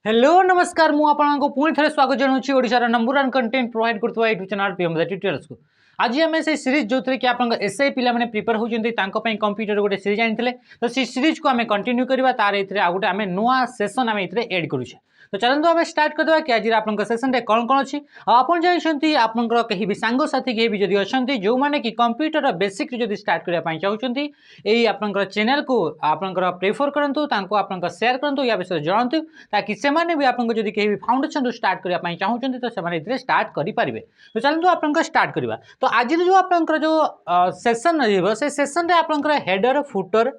Hello नमस्कार मु आपको पुणी थे स्वागत जनाऊँ ओडिशार नंबर वन कंटेंट प्रोवाइड करथुवा यूट्यूब चैनल पीएम ट्यूटोरियल्स को। आज आम से सीरीज जो थी कि आप एसआई पिला प्रिपेयर होती कंप्यूटर गोटे सीरीज आनी तो सी सीरीज को आम कंटिन्यू करवा तार आउ गए आम नुआ सेसन आम एड करुचे। तो चलते आम स्टार्ट करदे कि आज आप सेसन में कौन कौन अच्छी आप जानते आपंकर कहीं भी सांगसाथी कहीं भी जदि अच्छा जो मैंने कि कंप्यूटर बेसिक जब स्टार्ट करने चाहते यही आप चैनल को आपंकर प्रेफर करूँ आप सेयार करूँ या विषय जानतु ताकि से भी आपको जब कहीं भी फाउंडेशन स्टार्ट करने चाहते तो से स्टार्ट करेंगे। तो चलते आप स्टार्ट करवा। तो आज जो आप जो सेसन रही से सेसन में आप हेडर फुटर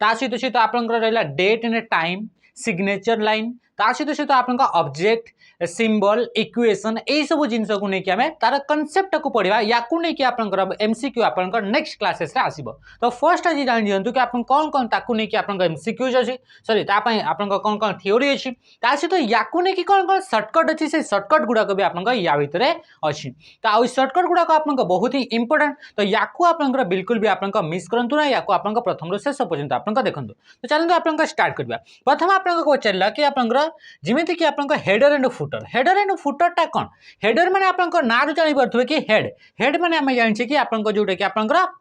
ता सहित सहित आप रहा date and time signature line ता सहित सहित आप ऑब्जेक्ट सिंबल इक्वेशन यही सब जिन को लेकिन आम तार कनसेप्ट को पढ़ा या नहीं आप एमसीक्यू आप नेक्स्ट क्लासेस आसो। तो फर्स्ट आज जान दिंतु कि आप कौन कौन ताकू नहीं आप एमसीक्यूज अच्छी सॉरी आप कौन कौन थ्योरी अच्छी सहित या नहीं कौन कौन सर्टकट अच्छी से सर्टकट गुड़ाक भी आप या भितर अच्छी। तो आ सर्टकट गुड़ाक आप बहुत ही इंपोर्टेंट। तो या आप बिल्कुल भी आप मिस करूँ ना या आप प्रथम शेष पर्यटन आप देखो। तो चलते आप स्टार्ट करवा। प्रथम आप पचारा कि आप जमीक कि आप हेडर एंड फुटर टा कौन हेडर माने आप ना जानी पारे कि हेड माने आम जाने कि आप जोटा कि आप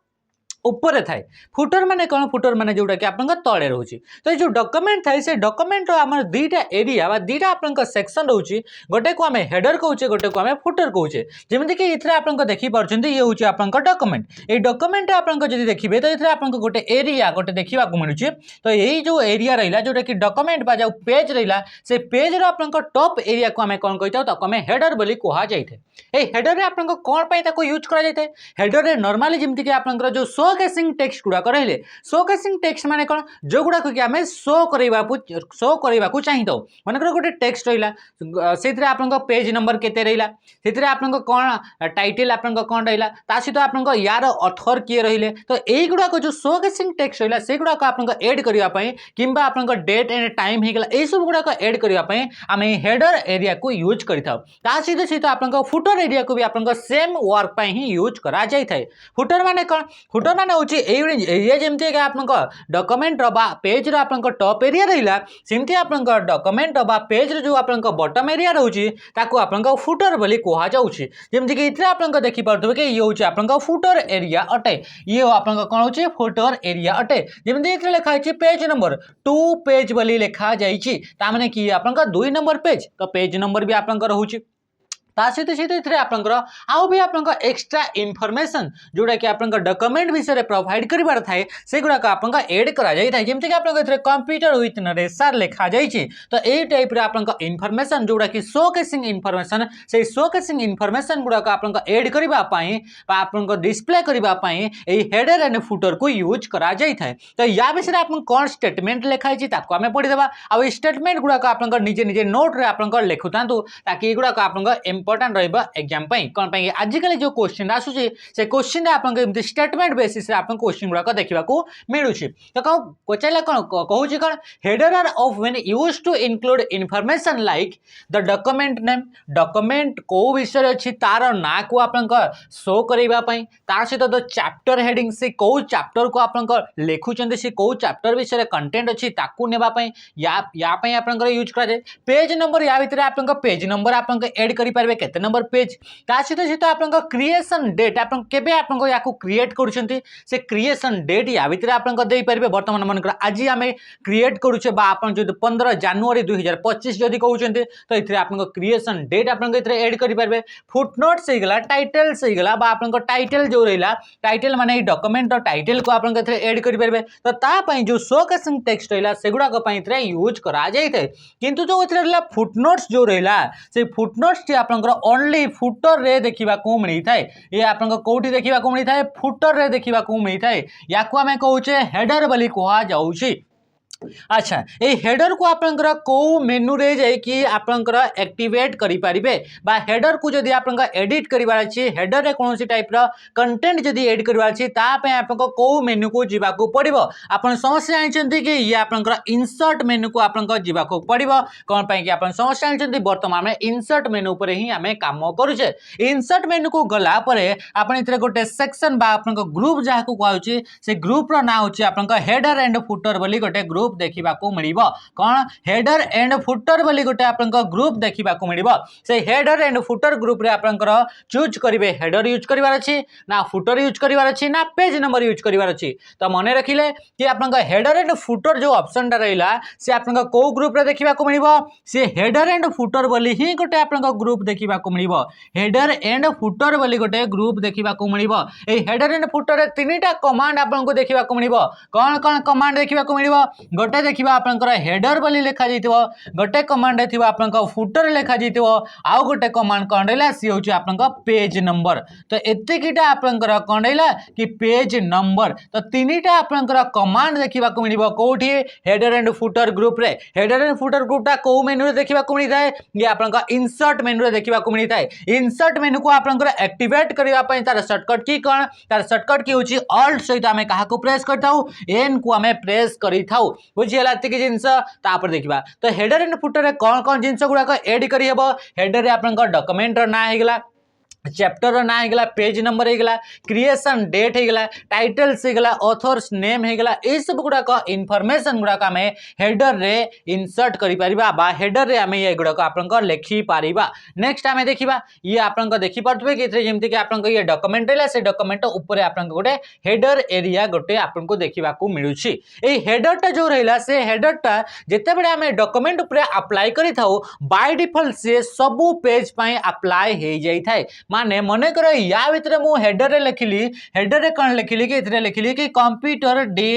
ऊपर थाए फुटर माने कौन फुटर माने जोटा कि आप तले रोचे। तो ये जो डॉक्यूमेंट थाए से डॉक्यूमेंट आम दुईटा एरिया दुईटा आप सेक्शन रोचे गोटे को आम हेडर कहूचे गोटे को आम फुटर कहूचे। जमीक कि ये आप देखिपुं ये हूँ आप डॉक्यूमेंट ये डॉक्यूमेंट आप देखिए तो ये आप गोटे एरिया गोटे देखा मिलूँ। तो यही जो एरिया रहा जोटा कि डॉक्यूमेंट बा जो पेज रहा से पेज आप टॉप एरिया को आम कौन कही आम हेडर बोली कह जाए। हेडर में आप कौन पर यूज कर हेडर में नॉर्मली जमीक आप जो शोकेसिंग टेक्स्ट गुड़ाक रही शोकेसिंग टेक्स्ट माने कौन जो गुड़ाक कि आम शो करने को चाहिए मनकर गोटे टेक्स्ट रहा से आप पेज नंबर केते रहा से आप कौन टाइटल आप कौन रहा सहित आप यार ऑथर किए रहिले। तो यही गुड़ाक जो शोकेसिंग टेक्स्ट रहा से गुड़ाक आप एड करने कि आप डेट एंड टाइम होगा यही सब गुड़ाक एड करने आम हेडर एरिया को यूज करता सहित सहित आप फुटर एरिया को भी आप सेम वर्क ही यूज करा जाए। फुटर माने कौन फुटर माने एरिया जमी आप डॉक्यूमेंट पेज आप टॉप एरिया रहा सेमती आप डॉक्यूमेंट पेज जो आप बॉटम एरिया रोचे आप फुटर बोली कह जाऊँगी। जमीक ये आप देखिपे कि ये हूँ आप फुटर एरिया अटे ये आप कौन हो फुटर एरिया अटे। जमीक लिखाई पेज नंबर 2 पेज बोली लिखा जाने कि आप 2 नंबर पेज तो पेज नंबर भी आप रोचे सहित सहित आपंकर आउ भी आप एक्स्ट्रा इनफॉरमेशन जोटा कि आप डॉक्यूमेंट विषय प्रोवाइड कर थाए से गुड़ाक आप एड करा जमीक कि आप कंप्यूटर विथ नरेशर लिखा जाए। तो यही टाइप आप इनफॉरमेशन जोटा कि शोकेसिंग इनफॉरमेशन से शोकेसिंग इनफॉरमेशन गुड़ाक आप एड करने आप डिस्प्ले करने हेडर एंड फुटर को यूज करा जाए। तो या विषय आप कौन स्टेटमेंट लिखाई आम पढ़ीदेवा आ स्टेटमेंट गुड़ाक आप निजे निजे नोट रे आप लिखु था ताकि ये गुड़ाक आप इंपोर्टेंट रहा एग्जाम कौन आजिकल जो क्वेश्चन आसूसी से क्वेश्चन आप स्टेटमेंट बेसिस आप क्वेश्चन गुड़ाक देखा मिलूँ। तो कौन पचारा कौन कहूँ कौन header are of when used to include information like the document name document को विषय अच्छी तार ना को आप शो करने सहित द चैप्टर हेडिंग से कौ चैप्टर को आप लिखुं से कौ चैप्टर विषय कंटेंट अच्छी ताकू नेबापी या आप यूज कराए। पेज नंबर या भितर आप पेज नंबर आप एड करेंगे केते नंबर पेज सहित सहित आप क्रिएशन डेट आप क्रिएट कर क्रिएशन डेट या भितर आप बर्तमान मन आज आम क्रिएट करुचे आप 15 जनवरी 2025 जदि कहते तो ये आप क्रिएशन डेट आप एड करेंगे। फुटनोट्स होगा टाइटल्स होगा आप टाइटल जो रहा टाइटल माने डॉक्यूमेंट टाइटल को आप एड करेंगे। तो तापाई जो शोकेसिंग टेक्स्ट रहा से गुड़ाक यूज करा जाए किंतु जो फुटनोट्स जो रहा से फुटनोट्स आप ओनली फुटर रे देखा मिलता है ये आप कौटी देखा मिलता है फुटर रे देखा मिलता है या आम कहे हेडर बोली कह जाऊँगी। अच्छा ये हेडर को आपंकर को मेनू रे जाइए आपंकर एक्टिवेट करें बा हेडर को जदि आप एडिट करवार अच्छे हेडर रे कौन टाइप कंटेंट जदि एड करवार अच्छे आपको को मेनू को जीवाक पड़ो आप समस्या जानते कि ये आपंकर इंसर्ट मेनू को आपको जीवाक पड़ो कौन पाई कि आप समस्या जानते बर्तमान में इंसर्ट मेनू पर ही आम कम करुचे। इंसर्ट मेनू को गला आप गोटे सेक्शन बा आप ग्रुप जहाँ को कहुचे से ग्रुप रो ना होची आपंकर हेडर एंड फुटर बोली गोटे ग्रुप ग्रुप देखा मिल कौन हेडर एंड फुटर बोली गोटे आपंकर ग्रुप देखा मिल से हेडर एंड फुटर ग्रुप रे आपंकर चूज करेंगे हेडर यूज करार अच्छी ना फुटर यूज करार अच्छी ना पेज नंबर यूज करार अच्छी तो मन रखिले कि आप हेडर एंड फुटर जो ऑप्शन टा रहा से आप कौ ग्रुप रे देखा मिल सी हेडर एंड फुटर बोली ही गोटे आप ग्रुप देखा मिल हेडर एंड फुटर बोली गोटे ग्रुप देखा मिल हेडर एंड फुटर तीन टा कमांड आपको देखा मिल कौन कौन कमांड देखा मिल गोटे देखा आप हेडर बोली लिखा जाइए गोटे कमांड आप फुटर लिखा जाइए आउ गोटे कमांड कौन रहा सी हूँ आप पेज नंबर तो एतिकीटा आपंकर कौन रहा कि पेज नंबर तो तीन टा आपंकर कमांड देखा मिल कौटी हेडर एंड फुटर ग्रुप रे हेडर एंड फुटर ग्रुपटा कौ मेनू रे देखा मिलता है ये आप इंसर्ट मेनू रे देखा मिलता है इंसर्ट मेनू को आपंकर एक्टिवेट करने तार सर्टकट की कौन तार सर्टकट की हूँ ऑल्ट सहित आम क्या प्रेस करताऊ एन को आम प्रेस करताऊ बुझीगला एतिक जिनस तापर देखा तो हेडर एंड फुटर रे कौन कौन जिनस गुड़ाक एड करहब हेडर रे आपंकर डॉक्यूमेंट ना होगा चैप्टर ना होगा पेज नंबर होगा क्रिएशन डेट होगा टाइटल्स होगा ऑथर्स नेम होगा ये सब गुड़ाक इनफॉरमेशन गुड़ाक आम हेडर रे इंसर्ट करा हेडर रे आम ये गुड़ाक आप लिखिपर नेक्स्ट आम देखा ये आप देखिपे कि जमीक आप ये डॉक्यूमेंट रहा से डॉक्यूमेंट उपर आप गोटे हेडर एरिया गोटे आपको देखा मिलूँ ये हेडरटा जो रहा से हेडरटा जिते बड़े आम डॉक्यूमेंट उपर अप्लाई करी बाय डिफॉल्ट से सबू पेज अप्लाई हो जाए माने मन कर या भितर मु हेडर रे लिखिली हेडर रे कौन लिखिली कि इतने लिखिली कि कंप्यूटर डे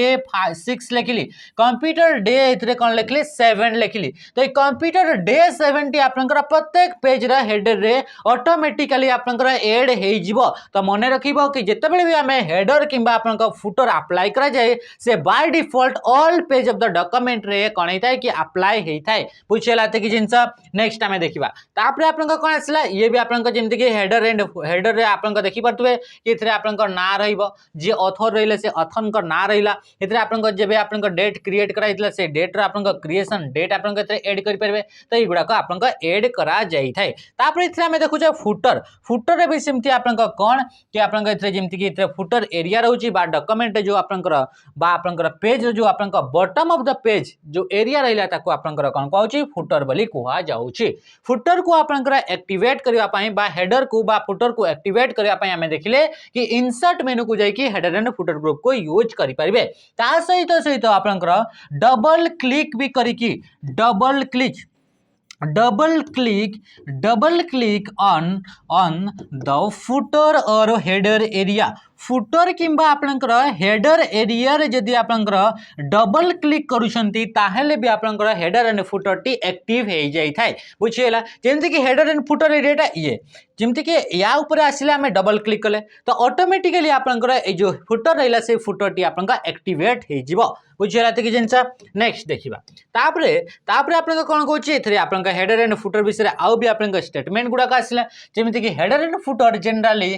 6 लिखिली कंप्यूटर डे इतने कौन लिखिली 7 लिखिली तो ये कंप्यूटर डे 7 टी आपनकर प्रत्येक पेज रा हेडर रे ऑटोमेटिकली आपनकर ऐड हो जिवो तो मन रखिबो कि जते बेले भी हमें हेडर किंबा आपनकर फुटर अप्लाई करा जाए से by default all page of the document रे कौन होता है कि अप्लाई होता है बुझेला कि जिनस नेक्स्ट आम देखा तापर आपनकर कौन आसला ये भी आपनकर जेमति कि हेडर हेडर रे आप देखी पारे कि आप ना जी ऑथर रही से ऑथर ना रहा ये आप जब आप डेट क्रिएट कराई से डेट आप क्रिएशन डेट आप एड करेंगे तो युवाक आप एड करा जाए आम देखुचे फुटर फुटर रे भी सेमती आप कौन कि आपमती फुटर एरिया रोचे डॉक्यूमेंट जो आपंकर पेज जो आप बॉटम ऑफ द पेज जो एरिया रहा आपंकर कौन कहूँ फुटर बोली कह जाऊँगी फुटर को आपंकर एक्टिवेट करने हेडर को फुटर को एक्टिवेट करने आम देखिले कि इंसर्ट मेनू को जाकि हेडर एंड फुटर ग्रुप को यूज करेंगे सहित सहित आपंकर डबल क्लिक भी करिकी double click on the footer और हेडर एरिया फुटर किंबा आपनकर हेडर एरिया रे जदि आपनकर डबल क्लिक करूछंती ताहेले भी आपनकर header and footer T active हो जाई थाए बुझिएला जेमति कि हेडर एंड फुटर एरियाटा ये जेमति कि या ऊपर आसिले हमें डबल क्लिक कले तो ऑटोमेटिकली आपनकर ए जो फुटर रहला से फुटर टी आपनकर एक्टिवेट हो जिवो बुझिएला कि जिनस नेक्स्ट देखिबा तापरे आपनकर कोन कहूची एथरे आपनकर हेडर एंड फुटर विषय आउ भी आपनकर स्टेटमेंट गुडा का आसिला जेमति कि header and footer generally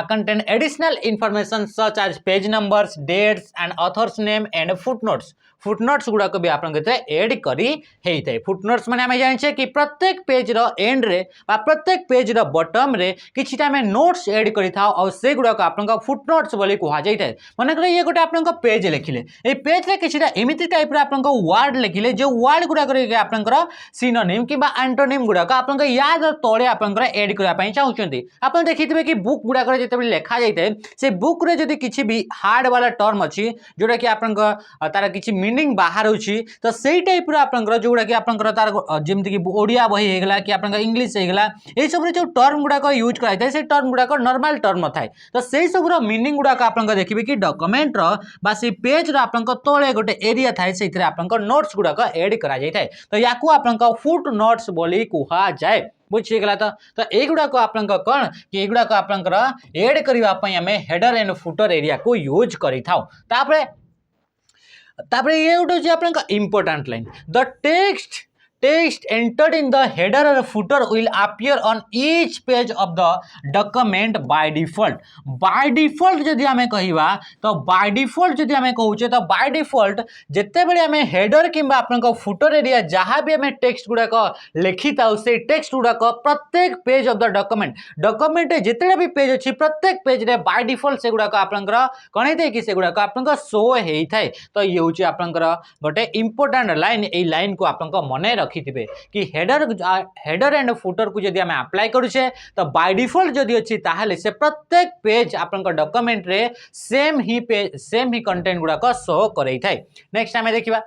contain additional information such as page numbers, dates and author's name and footnotes. Footnotes गुड़ाक भी आप एड करी है फुटनोट्स माने आमे जानिछे कि प्रत्येक पेज रो एंड रे बा प्रत्येक पेज रो बॉटम रे किछिटा में नोट्स एड करी थाओ और से गुड़ाक आपनका फुटनोट्स बोली कहा जाय थाए माने करे ये गोटे आपनका पेज लिखिले ए पेज रे किछिटा एमिति टाइप रे आपनका वर्ड लिखिले जो वर्ड गुड़ाक रे आपनका सिनोनिम किबा एंटोनिम गुड़ाक आपनका याद तळे आपनका एड करिया पई चाहुचंती आपन देखिथिबे कि बुक गुड़ाक रे जेते लेखा जाय थाए से बुक रे जदी किछि भी हार्ड वाला टर्म अछि जोटा कि आपनका तारा किछि मीनिंग बाहर होची तो सेही टाइप रो आपनकर जोडा कि आपनकर तार जेमति कि ओडिया बही हेगला कि आपनका इंग्लिश हेगला ए सब रे जो टर्म गुडा को यूज कराय थाए से टर्म गुडा को नॉर्मल टर्म थाए तो सेही सब रो मीनिंग गुडा का आपनका देखिबे कि डॉक्यूमेंट रो बा से पेज रो आपनका तळे गोटे एरिया थाए सेथिरे आपनका नोट्स गुडा को ऐड करा जाय थाए तो याकू आपनका फुट नोट्स बोली कुहा जाय बुझीगला तो एगुड़ा को आपनका कौन कि एगुड़ा को आपनकर ऐड करबा पई हमें हेडर एंड फुटर एरिया को यूज करि थाउ तापरे ये गोटे आपनका important line the text entered in the header or footer will appear on each page of the document by default. By default जदि आमे कहिबा तो by default जदि आमे कहूचे तो by default जेते बेले आमे header किंबा आपनका footer एरिया जहाँ भी आमे text गुडा को लिखि ताउ से text गुडा को प्रत्येक पेज ऑफ द डॉक्यूमेंट जेते भी पेज अछि प्रत्येक पेज रे by default से गुडा को आपनकर कोन हेते कि से गुडा को आपनका शो हेई थाए। तो ये होची आपनकर गोटे इंपोर्टेंट लाइन ए लाइन को आपनका मने रखिथिबे कि हेडर एंड फुटर को जदि आमे अप्लाई करूछे तो बाय डिफॉल्ट जदि अछि ताहाले से प्रत्येक पेज आपनका डॉक्यूमेंट रे सेम ही कंटेंट गुडा को शो करई थाए। नेक्स्ट आमे देखिबा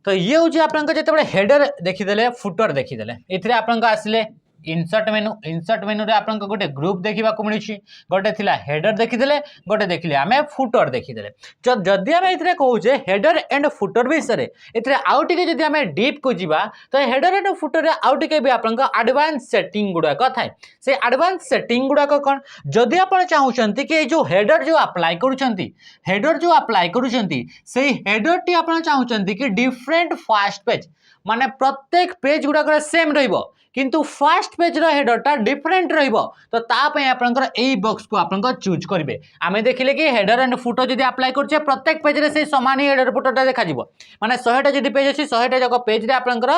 तो ये होची आपनका जते हेडर देखिदेले फुटर देखिदेले एथिरे आपनका आसले इंसर्ट मेनू रे आपन गोटे ग्रुप देखा मिली गोटे थिला हेडर देखिदेले गोटे देखिले आमे फुटर देखिदेले। जदि आमे इथरे कहूचे हेडर एंड फुटर विषय एथिरे आउ टिके जदि आमे डीप को जिबा तो हेडर एंड फुटर रे आउ टिके भी आपन एडवांस सेटिंग गुडा का थाए। से एडवांस सेटिंग गुडा का कोन जदि आपन चाहउछंती कि जो हेडर जो अप्लाई करूछंती से हेडर टी आपन चाहउछंती कि डिफरेंट फास्ट पेज माने प्रत्येक पेज गुडा सेम रहिबो किंतु फर्स्ट पेज रो हेडरटा डिफरेंट रहिबो तो ता पय आपनकर एई बॉक्स को आपनकर चूज करिवे। आमे देखिले कि हेडर एंड फुटर जदि अप्लाई करछे प्रत्येक पेज रे से समान ही हेडर फुटरटा देखा जिवो माने 100 टा जदि पेज अछि 100 टा जको पेज रे आपनकर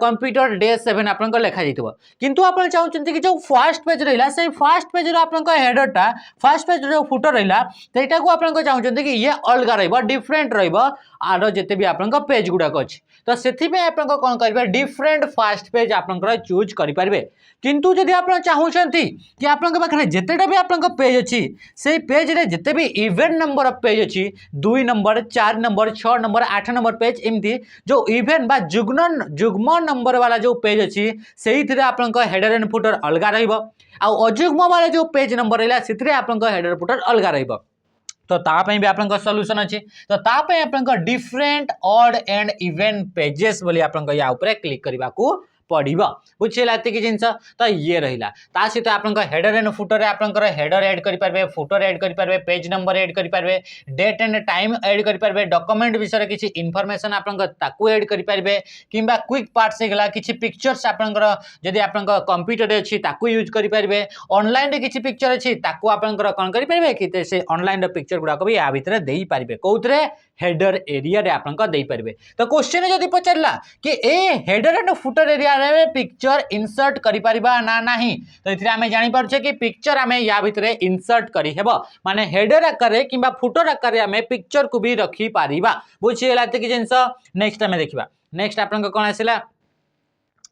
कंप्यूटर डे 7 आपनकर लेखा जितबो किंतु आपन चाहउछन्ती कि जो फर्स्ट पेज रहिला से फर्स्ट पेज रो आपनकर हेडरटा फर्स्ट पेज रो फुटर रहिला तेटा को आपनकर चाहउछन्ती कि ये अलगा रहिबो डिफरेंट रहिबो आरो जते भी आपनकर पेज गुडा अछि तो सेथि पे आपनकर कोन करबे डिफरेंट फर्स्ट पेज आपनकर चूज करि पारबे। किंतु जदि आप चाहउछन्ती कि आपनकर पाखरे जेतेटा भी आपनकर पेज अछि से पेज रे जेते भी इवेंट नंबर ऑफ पेज अछि 2 number 4 number 6 number 8 number page एमती जो इवेंट बा जुग्म नंबर वाला जो पेज अछि सेही थिरे आपनकर हेडर एंड फुटर अलगा रहिबो आ अजुग्म वाला जो पेज नंबर रहला सेथिरे आपनकर हेडर फुटर अलगा रहिबो। तो तापई भी आपन सॉल्यूशन अछि तो तापई आपन different odd and event pages बोली आपन या ऊपर क्लिक करबा को पड़िबा बुझिला एति कि जिंस तो ये रहिला ता सहित आपन हेडर एंड फुटर रे आपन हेडर ऐड करि पारबे फुटर ऐड करि पारबे पेज नंबर ऐड करि पारबे डेट एंड टाइम ऐड करि पारबे डॉक्यूमेंट विषय किछि इंफॉर्मेशन आपन ताकू ऐड करि पारबे किबा क्विक पार्ट से गला किछि पिक्चर्स आपन जदि आपन कंप्यूटर रे अछि ताकू यूज करि पारबे ऑनलाइन रे किछि पिक्चर अछि ताकू आपन कोन करि पारबे कि से ऑनलाइन रे पिक्चर गुडा को भी आ भीतर देई पारबे कोउतरे हेडर एरिया रे आपन देई पारबे। तो क्वेश्चन जदि पचरला कि ए हेडर एंड फुटर एरिया रे पिक्चर इंसर्ट करि पारिबा ना नाही तो इथरे हमें जानि पारछे कि पिक्चर हमें या भितरे इंसर्ट करि हेबो माने हेडर आकार रे किबा फुटर आकार रे हमें पिक्चर को भी रखि पारिबा बुझिला कि जिंस। नेक्स्ट हमें देखिबा नेक्स्ट आपन कोन आसिला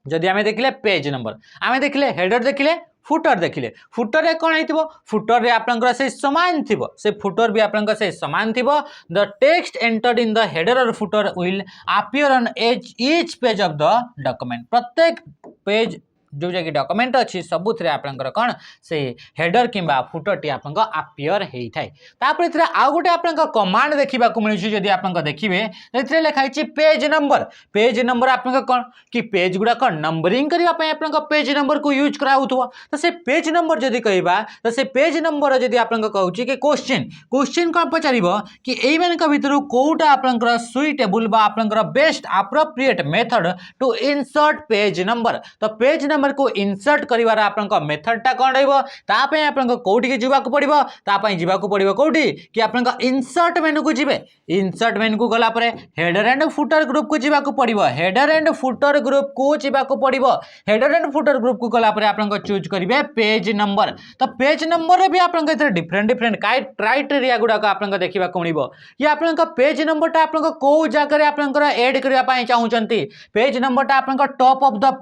जदि हमें देखिले पेज नंबर हमें देखिले हेडर देखिले फुटर देखिले फुटर रे कोन हेतिबो फुटर रे आपनकर से समान थिबो से फुटर भी आपनकर से समान थिबो the text entered in the header और footer will appear on each page of the document प्रत्येक पेज जो जगह डॉक्यूमेंट अच्छी सबुथ आपनकर कौन से हेडर किंबा फुटर टी आपन अपीयर हेई थाए। तापर इथरे आ गोटे आपन कमांड देखिबा को मिलुछि जदि आपन देखिबे इथरे लिखा छि पेज नंबर आपन कौन कि पेज गुडा को नंबरिंग करबा पय आपन पेज नंबर को यूज कराउथबो तो से पेज नंबर जदि कहबा तो से पेज नंबर जदि आपन कहउछि कि क्वेश्चन कोन पचारिबो कि एई मानक भितरु कोउटा आपन सुइटेबल बा आपन best appropriate method to insert page number तो पेज नंबर को इंसर्ट करिवार आपन मेथडटा कोन रहइबो ता पय आपन कोउठी के जिबा को पड़िबो ता पय जिबा को पड़िबो कोउठी कि आपन इंसर्ट मेनू को जिबे इंसर्ट मेनू को गला परे हेडर एंड फुटर ग्रुप को जिबा को पड़िबो हेडर एंड फुटर ग्रुप को जिबा को पड़िबो हेडर एंड फुटर ग्रुप को गला परे आपन चूज करिवे पेज नंबर तो पेज नंबर रे भी आपन इधर डिफरेंट क्राइटेरिया गुडा को आपन देखिबा को मिलिबो कि आपन पेज नंबरटा आपन को जागा रे आपन ऐड करबा पय चाहउचंती पेज नंबरटा आपन टॉप ऑफ द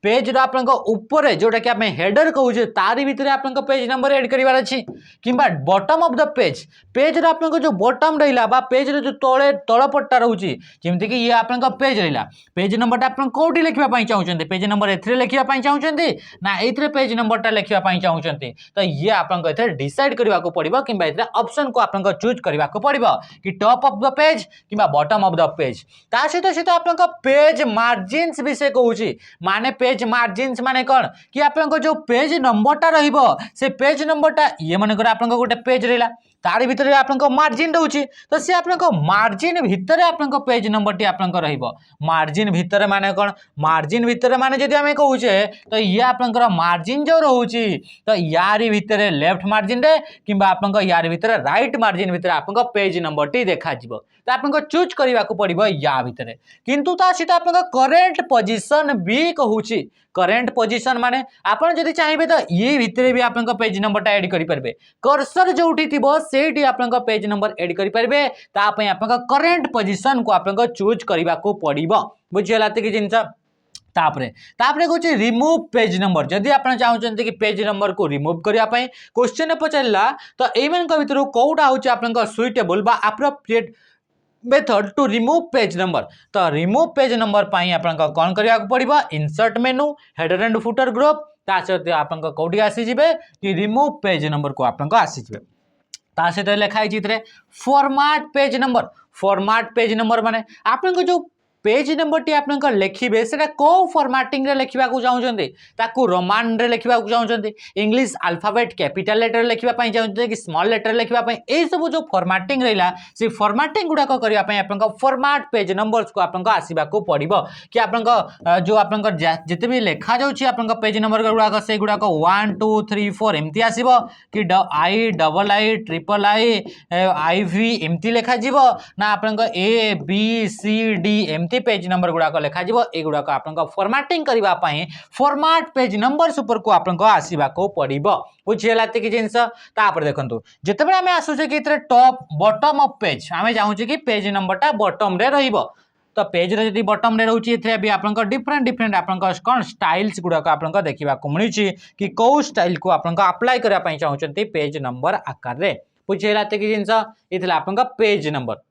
पेज आपन ऊपर जोटा कि आप हेडर कहूचे तारी भितर आपन पेज नंबर ऐड करिवार अछि किंबा बॉटम ऑफ द पेज रे आपन जो बॉटम रहिला बा पेज रे जो तळे तळपट्टा रहउची जेमति कि ये आपन पेज रहिला पेज नंबरटा आपन कोठी लिखिबा पय चाहउचंती पेज नंबर एथरे लिखिबा पय चाहउचंती ना एथरे पेज नंबरटा लिखिबा पय चाहउचंती तो ये आपन एथरे डिसाइड करबा को पड़िबो किंबा एथरे ऑप्शन को आपन चूज करबा को पड़िबो कि टॉप ऑफ द पेज किंबा बॉटम ऑफ द पेज ता सहित आपन पेज मार्जिन्स विषय कहउची माने पेज मार्जिन्स माने कौन कि आपन जो पेज नंबरटा रहिबो से पेज नंबरटा ये मन कर आपन गोटे पेज रहिला तार भितर आपन मार्जिन रोचे तो सी आप मार्जिन भितर आप पेज नंबर टी आप मार्जिन भितर माने कौन मार्जिन भितर माने जदि आम कहे तो ये आपंकर मार्जिन जो रोचे तो यारी भितर लेफ्ट मार्जिन रे किंबा आपन यार भितर राइट मार्जिन भितर आप पेज नंबर टी देखा तो आपको चूज करने को पड़ो या भितर किंतु ता सहित आप करेन्ट पोजिशन भी कहूँ करेन्ट पोजिशन माने आपन जदि चाहिए तो ये भितर भी आप पेज नंबर टा एड करेंगे कर्सर जो से आप पेज नंबर एड करेंगे ताप आप करेन्ट पोजिशन को आप चूज करने को पड़ो बुझीगला कि जिन तापरे तापरे कहूँ रिमूव पेज नंबर जदि आप चाहते कि पेज नंबर को रिमूव करने क्वेश्चन पचारा तो यही भितर कौटा हूँ आप सुइटेबल बा appropriate method to remove page number तो रिमूव पेज नंबर आप कौन करने को पड़ो insert menu header and footer group ता सहित आप कौटी आसीजे कि रिमूव पेज नंबर को आप आसीजे ता सहित लिखाई फॉर्मेट पेज नंबर माने आप जो पेज नंबर टी आप लिखे से कौ फॉर्मेटिंग रे लिखा चाहते ताकू रोमान रे लिखा चाहते इंग्लिश अल्फाबेट कैपिटल लेटर लिखापी चाहते कि स्मॉल लेटर लिखापी यही सब जो फॉर्मेटिंग रहा से फॉर्मेटिंग गुड़ाक करने आप फॉर्मेट पेज नंबर्स को आपको आसवा पड़ो कि आप जो आप जिते भी लिखा जाऊँगी पेज नंबर गुड़ाक से गुड़ाक 1 2 3 4 एमती आसो कि I double I triple I V एमती लिखा ना आप ए बी सी डी एम पेज नंबर गुड़ाक लिखा युड़ाक आप फॉर्मेटिंग करने फॉर्मेट पेज नंबर्स को आपको आसवा पड़ो बुझीगला कि जिनस देखो जिते आम आसूचे कि टॉप बॉटम ऑफ पेज आम चाहूँ कि पेज नंबरटा बॉटम रे रहिबो तो पेज रे जदि बॉटम रे रोची एथरे भी आपन डिफरेंट डिफरेंट आपन कौन स्टाइल्स गुड़ाक आपन देखा मिली कि कौ स्टाइल को आपन अप्लाई करने चाहते पेज नंबर आकार रे बुझीगला कि जिनस ये आपन पेज नंबर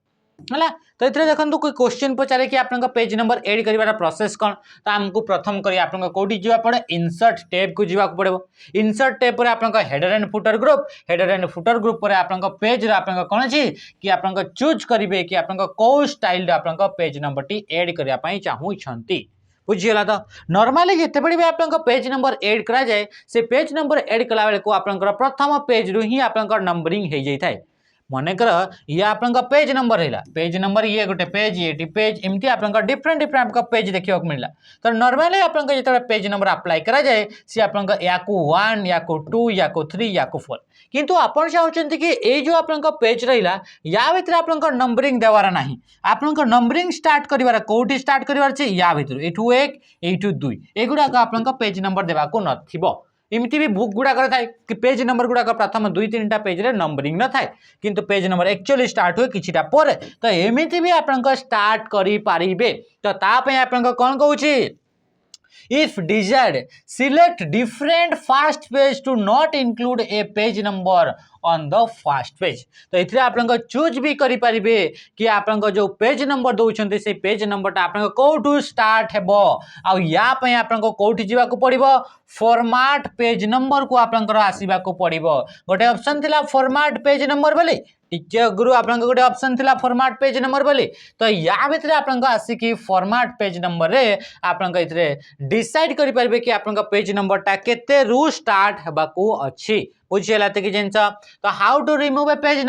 है तो ये देखो कोई क्वेश्चन पचारे कि आप पेज नंबर एड कर प्रोसेस कौन तो आमको प्रथम कर आप कौटी जा पड़े इंसर्ट टैब को जावाक पड़ो इंसर्ट टैब पर आप हेडर एंड फुटर ग्रुप पर आप पेज आप कौन अच्छी कि आप चूज करेंगे कि आप कौ स्टाइल आप पेज नंबर टी एड करने चाहूँगी बुझीगला तो नॉर्मली जिते भी आप पेज नंबर एड करा जाए से पेज नंबर एड कला बेले को आप प्रथम पेज रु ही आप नंबरिंग हो जाए मनकर ये आप पेज नंबर है पेज नंबर ये गोटे पेज ये पेज एमती आप डिफरेंट डिफरेंट आपको पेज देखा मिलला तो नॉर्मली आप जो पेज नंबर अप्लाई करा जाए सी आप या 1 या 2 या 3 या 4 किंतु आप चाहते कि ये जो आप पेज रहा या भर आप नंबरिंग देवार ना आप नंबरिंग स्टार्ट कर कौटी स्टार्ट कर या भर यू 1 यू 2 एगुड़ाक आप पेज नंबर देवाक न इमती भी बुक गुड़ाक थाए कि पेज नंबर गुड़ाक प्रथम 2-3टा पेज रे नंबरिंग न थाए किंतु पेज नंबर एक्चुअली स्टार्ट हुए किछिटा पर तो एमती भी आप स्टार्ट करि पारिबे तो तापे आप कौन कहूँ If desired, select different first page to not include a page number on the first page. तो इतने आप चूज भी करि पारिबे कि आप जो पेज नंबर दौरान से पेज नंबरटा आप कौटू स्टार्ट हेबो आ या पई आपको कौटी जीवाक पड़िबो फॉर्मेट पेज नंबर को आपनकर आसीबाक पड़िबो गोटे ऑप्शन थिला फॉर्मेट पेज नंबर बोली टिके गुरु आप गोटे ऑप्शन थिला फॉर्मेट पेज नंबर बोली तो या भितर आप आसिकी फॉर्मेट पेज नंबर रे आप डिसाइड करि पारिबे कि आपन पेज नंबरटा केते रु स्टार्ट हेबाकू अछि बुझीगला कि जिनस तो how to remove a page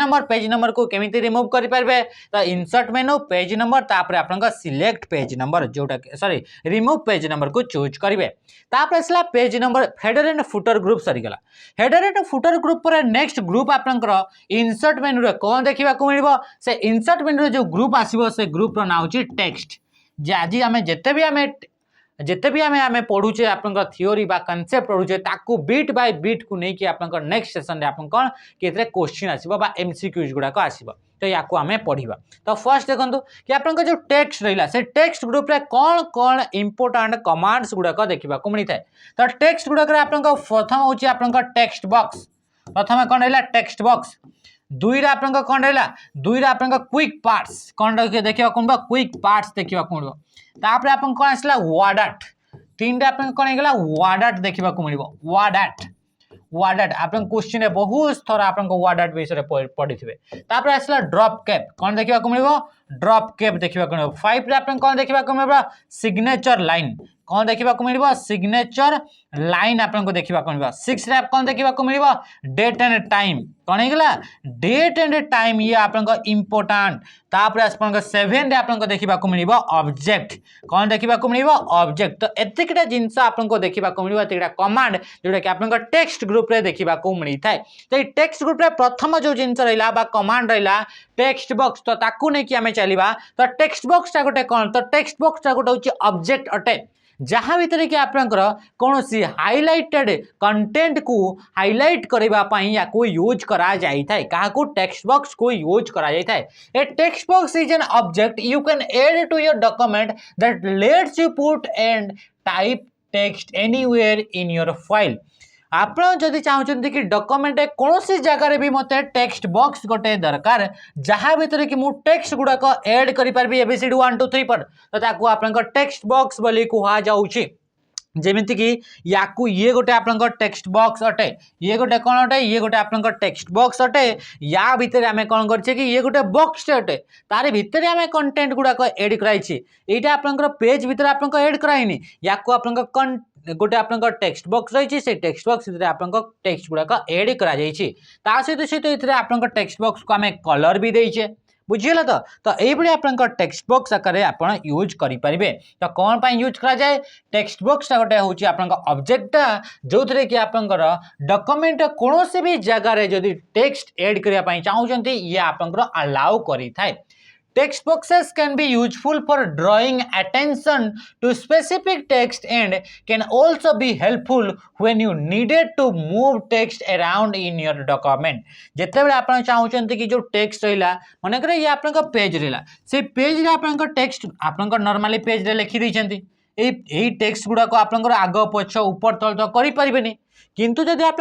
number को केमिति रिमूव करि पारबे तो इंसर्ट मेनू पेज नंबर तापर आपन सिलेक्ट पेज नंबर जोटा सॉरी रिमूव पेज नंबर को चूज करिवे तापर असला page number header and footer group सरीगला हेडर एंड फुटर ग्रुप पर नेक्स्ट ग्रुप आपनकर इंसर्ट मेनू रे कोन देखिबा को मिलबो से इंसर्ट मेनू रे जो ग्रुप आसीबो से ग्रुप रो नाम अछि टेक्स्ट जे आज आमे जिते भी आम पढ़ुचे आप थियोरी बा कनसेप्ट पढ़ुचे ताकू बीट बाय बीट को लेकिन आप नेक्स्ट सेशन में आप कौन कि क्वेश्चन आसो एमसीक्यूज गुड़ाक आसो तो या आम पढ़ा तो फर्स्ट देखो कि आप जो टेक्स्ट रहा से टेक्स्ट ग्रुप रे कौन कौन इंपोर्टेंट कमांड्स गुड़ाक देखा मिलता है तो टेक्स्ट गुड़ाक प्रथम हूँ आप टेक्स्ट बॉक्स प्रथम कौन रहा टेक्स्ट बॉक्स दुई आप कौन रहा दुई आप क्विक पार्ट्स कौन देखा मिल क्विक पार्ट्स देखा मिल तापर आप कौन आसला वर्ड आर्ट तीन टा आप कौन होगा वर्ड आर्ट देखा मिल वर्ड आर्ट आप क्वेश्चन बहुत थर आप वर्ड आर्ट विषय पढ़ी थे आसला ड्रॉप कैप कौन देखा मिल ड्रॉप कैप देखा मिल 5 रे आप कौन देखा मिल सिग्नेचर लाइन कौन देखा मिल सिग्नेचर लाइन आपको देखा मिल 6 रे कौन देखा मिल डेट एंड टाइम कौन होगा डेट एंड टाइम ये आप इम्पोर्टाट तापर आप 7 रे आपको देखा मिल ऑब्जेक्ट कौन देखा मिल ऑब्जेक्ट तो एतिकटा जिनस आपको देखा मिल एतिकटा कमांड जोटा कि आप टेक्स्ट ग्रुप रे देखा मिलता है तो ये टेक्स्ट ग्रुप रे प्रथम जो जिनस रहा कमांड रहा टेक्स्ट बॉक्स तो ताकू नहीं कि आमे चलिबा तो टेक्स्ट बॉक्स टा गोटे कौन तो टेक्स्ट बॉक्स टा गोटे होची ऑब्जेक्ट अटे जहाँ भीतर कि आपंकर कौन सी हाइलाइटेड कंटेंट को हाइलाइट करने या यूज करा जाय थाए कहा को टेक्स्ट बॉक्स को यूज करा जाय थाए a text box is an object you can add to your document that lets you put and type text anywhere in your file आप जदि चाहते कि डॉक्यूमेंट कौन सी जगह भी मत टेक्स्ट बॉक्स गोटे दरकार जहाँ भीतर कि मुझे टेक्स्ट गुड़ाक ऐड करी एबीसीडी 1 2 3 पर तो आप टेक्स्ट बॉक्स बोली कहुच्छी जेमिति कि याकू ये गोटे आप टेक्स्ट बॉक्स अटे ये गोटे कौन अटे ये गोटे आप टेक्स्ट बॉक्स अटे या भितर आम कौन करछे कि ये गोटे बॉक्स अटे तार भितर आम कंटेंट गुड़ाक ऐड कराई यहाँ आप पेज भितर आप ऐड कराइनी या गोटे आप टेक्स्ट बॉक्स रही से टेक्स्ट बॉक्स आप टेक्स्ट गुड़ाक ऐड करा सहित सहित आप टेक्स्ट बॉक्स को आम कलर भी देचे बुझीगला तो ये आप टेक्स्ट बॉक्स आकार आप यूज करेंगे तो कौन पर यूज करा जाए टेक्स्ट बॉक्स गोटे हूँ आप ऑब्जेक्टा जो थे कि आप डॉक्यूमेंट कौन सी भी जगार जदि टेक्स्ट ऐड करने चाहते ये आप अलाउ करें Text boxes can be useful for drawing attention to specific text and can also be helpful when you needed to move text around in your document. जिते बड़े आप चाहते कि जो टेक्स्ट रहा मन कर ये आप पेज रहा से पेज आप टेक्स्ट आप नॉर्मली पेज रे लिखि देछंती यही टेक्स्ट गुड़ाक आप आग पछ ऊपर तल तो करें किंतु जदि आप